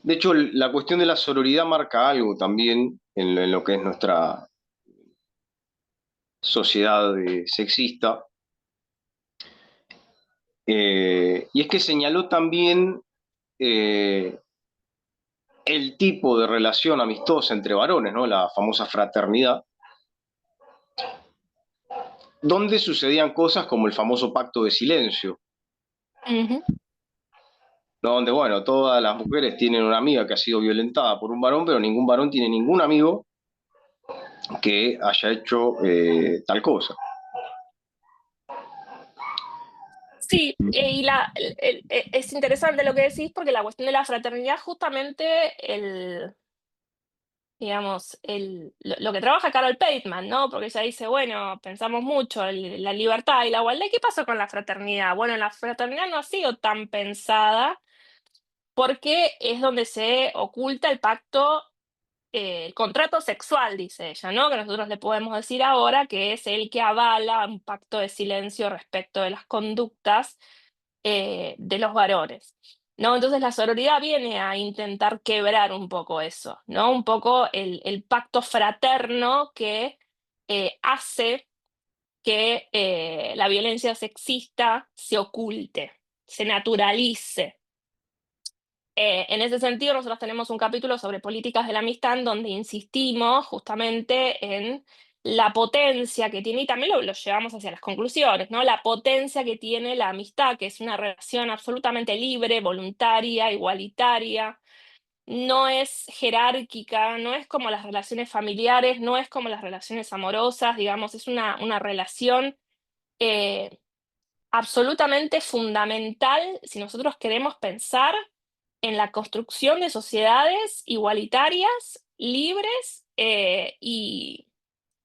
[SPEAKER 1] de hecho, la cuestión de la sororidad marca algo también en lo que es nuestra sociedad sexista, y es que señaló también eh, el tipo de relación amistosa entre varones, ¿no? La famosa fraternidad, donde sucedían cosas como el famoso pacto de silencio,
[SPEAKER 2] ujú.
[SPEAKER 1] ¿no? Donde, bueno, todas las mujeres tienen una amiga que ha sido violentada por un varón, pero ningún varón tiene ningún amigo que haya hecho tal cosa.
[SPEAKER 2] Sí, es interesante lo que decís porque la cuestión de la fraternidad, justamente digamos, lo que trabaja Carol Pateman, ¿no? Porque ella dice, bueno, pensamos mucho en la libertad y la igualdad. ¿Y qué pasó con la fraternidad? Bueno, la fraternidad no ha sido tan pensada porque es donde se oculta el pacto, el contrato sexual, dice ella, ¿no? Que nosotros le podemos decir ahora que es el que avala un pacto de silencio respecto de las conductas de los varones, ¿no? Entonces la sororidad viene a intentar quebrar un poco eso, ¿no? Un poco el pacto fraterno que hace que la violencia sexista se oculte, se naturalice. En ese sentido, nosotros tenemos un capítulo sobre políticas de la amistad en donde insistimos justamente en la potencia que tiene, y también lo llevamos hacia las conclusiones, ¿no? La potencia que tiene la amistad, que es una relación absolutamente libre, voluntaria, igualitaria, no es jerárquica, no es como las relaciones familiares, no es como las relaciones amorosas, digamos, es una relación eh, absolutamente fundamental si nosotros queremos pensar en la construcción de sociedades igualitarias, libres y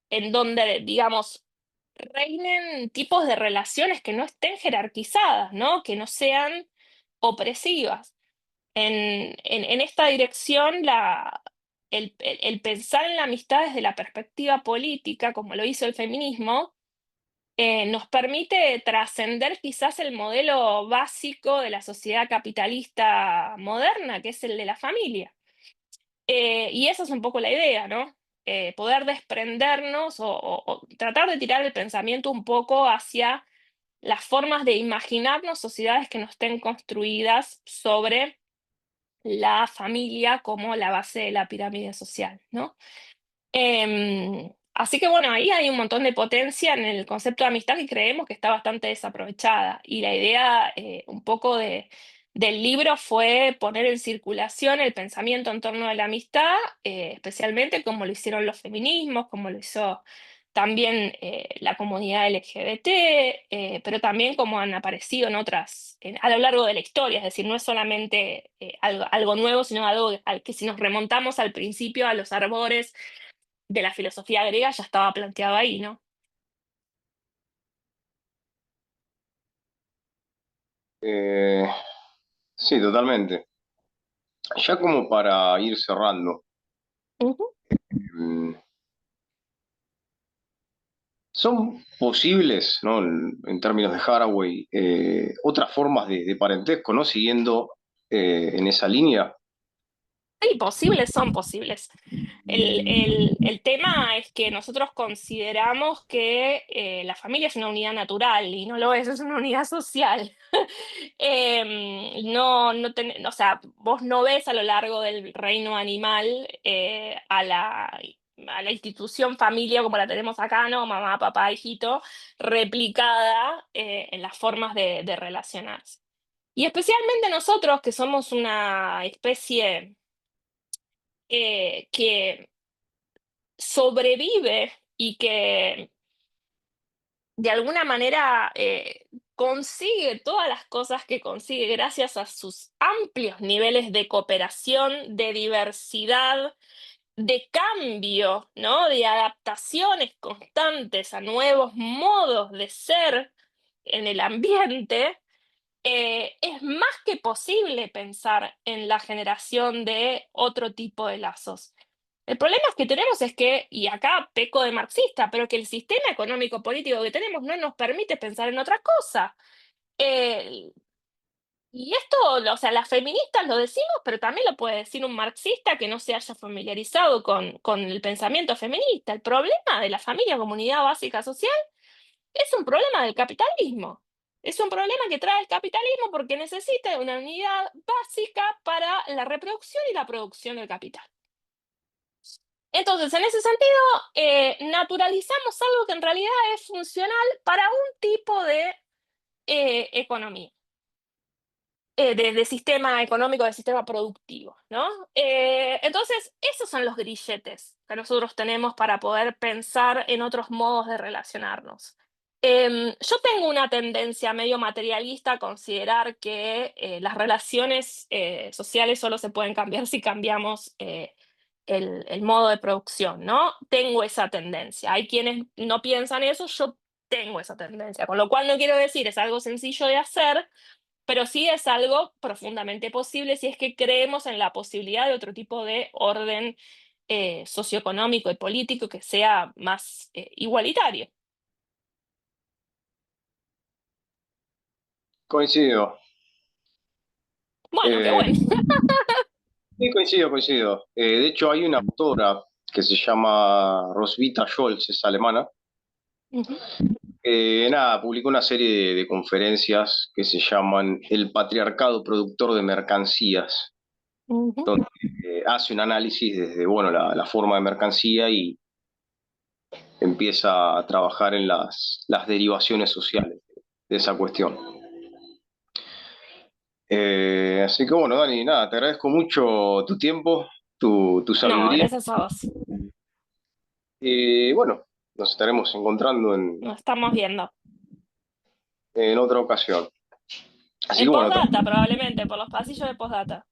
[SPEAKER 2] en donde, digamos, reinen tipos de relaciones que no estén jerarquizadas, ¿no? Que no sean opresivas. En esta dirección, el pensar en la amistad desde la perspectiva política, como lo hizo el feminismo, nos permite trascender quizás el modelo básico de la sociedad capitalista moderna, que es el de la familia. Y esa es un poco la idea, ¿no? Poder desprendernos o tratar de tirar el pensamiento un poco hacia las formas de imaginarnos sociedades que no estén construidas sobre la familia como la base de la pirámide social, ¿no? Así que bueno, ahí hay un montón de potencia en el concepto de amistad que creemos que está bastante desaprovechada. Y la idea un poco del libro fue poner en circulación el pensamiento en torno a la amistad, especialmente como lo hicieron los feminismos, como lo hizo también la comunidad LGBT, pero también como han aparecido en otras, a lo largo de la historia. Es decir, no es solamente algo nuevo, sino algo al que si nos remontamos al principio, a los árboles de la filosofía griega ya estaba planteado ahí, ¿no?
[SPEAKER 1] Eh, sí, totalmente. Ya como para ir cerrando,
[SPEAKER 2] Ujú.
[SPEAKER 1] mm, ¿son posibles, ¿no? En términos de Haraway, otras formas de parentesco, ¿no? Siguiendo en esa línea.
[SPEAKER 2] Sí, posibles son posibles. El tema es que nosotros consideramos que la familia es una unidad natural y no lo es una unidad social. No, o sea, vos no ves a lo largo del reino animal a la institución familia como la tenemos acá, ¿no? Mamá, papá, hijito, replicada en las formas de relacionarse. Y especialmente nosotros, que somos una especie que sobrevive y que de alguna manera consigue todas las cosas que consigue gracias a sus amplios niveles de cooperación, de diversidad, de cambio, ¿no? De adaptaciones constantes a nuevos modos de ser en el ambiente. Es más que posible pensar en la generación de otro tipo de lazos. El problema es que tenemos es que, y acá peco de marxista, pero que el sistema económico político que tenemos no nos permite pensar en otra cosa. Eh, y esto, o sea, las feministas lo decimos, pero también lo puede decir un marxista que no se haya familiarizado con el pensamiento feminista. El problema de la familia como unidad básica social es un problema del capitalismo. Es un problema que trae el capitalismo porque necesita una unidad básica para la reproducción y la producción del capital. Entonces, en ese sentido, naturalizamos algo que en realidad es funcional para un tipo de economía, de sistema económico, de sistema productivo, ¿no? Entonces, esos son los grilletes que nosotros tenemos para poder pensar en otros modos de relacionarnos. Yo tengo una tendencia medio materialista a considerar que las relaciones sociales solo se pueden cambiar si cambiamos el modo de producción, ¿no? Tengo esa tendencia. Hay quienes no piensan eso, yo tengo esa tendencia, con lo cual no quiero decir es algo sencillo de hacer, pero sí es algo profundamente posible si es que creemos en la posibilidad de otro tipo de orden socioeconómico y político que sea más igualitario.
[SPEAKER 1] Coincido.
[SPEAKER 2] Bueno, qué
[SPEAKER 1] Eh,
[SPEAKER 2] bueno.
[SPEAKER 1] sí, coincido. De hecho, hay una autora que se llama Roswitha Scholz, es alemana.
[SPEAKER 2] Ujú,
[SPEAKER 1] Nada, publicó una serie de conferencias que se llaman El patriarcado productor de mercancías,
[SPEAKER 2] ujú.
[SPEAKER 1] donde hace un análisis desde, bueno, la forma de mercancía y empieza a trabajar en las derivaciones sociales de esa cuestión. Así que bueno, Dani, nada, te agradezco mucho tu tiempo, tu
[SPEAKER 2] No,
[SPEAKER 1] sabiduría.
[SPEAKER 2] gracias a vos.
[SPEAKER 1] Y bueno, nos estaremos encontrando
[SPEAKER 2] Nos estamos viendo.
[SPEAKER 1] en otra ocasión. Así que
[SPEAKER 2] En
[SPEAKER 1] bueno,
[SPEAKER 2] postdata, probablemente, por los pasillos de postdata.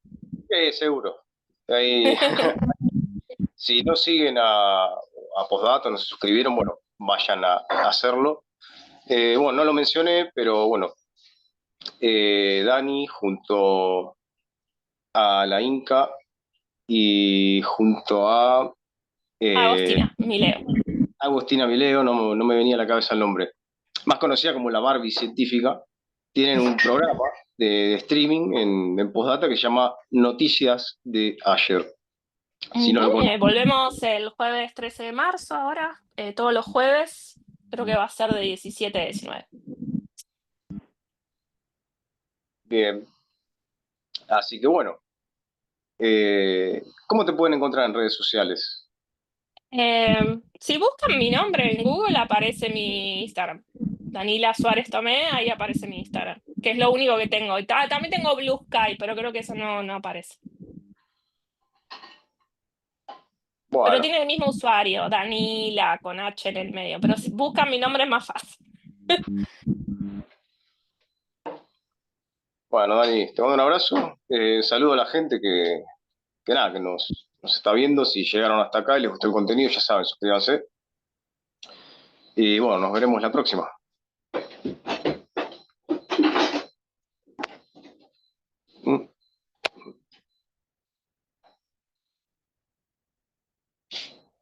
[SPEAKER 1] seguro. Ahí, si no siguen a Postdata, no se suscribieron, bueno, vayan a hacerlo. Bueno, no lo mencioné, pero bueno, Dani junto a la Inca y junto a eh,
[SPEAKER 2] Agostina, mi Leo.
[SPEAKER 1] Agustina Mileo, no me venía a la cabeza el nombre. más conocida como la Barbie científica, tienen un programa de streaming en Postdata que se llama Noticias de ayer. Si no lo conocen.
[SPEAKER 2] Volvemos el jueves 13 de marzo ahora, todos los jueves, creo que va a ser de 17 a 19.
[SPEAKER 1] Bien, así que bueno, ¿cómo te pueden encontrar en redes sociales?
[SPEAKER 2] Si buscan mi nombre en Google, aparece mi Instagram. Danila Suárez Tomé, ahí aparece mi Instagram, que es lo único que tengo. Y también tengo Blue Sky, pero creo que eso no aparece. Pero
[SPEAKER 1] Bueno,
[SPEAKER 2] tiene el mismo usuario, Danila, con H en el medio. Pero si buscan mi nombre es más fácil.
[SPEAKER 1] bueno, Dani, te mando un abrazo. Saludo a la gente que nada, que nos está viendo. Si llegaron hasta acá y les gustó el contenido, ya saben, suscríbanse. Y bueno, nos veremos la próxima.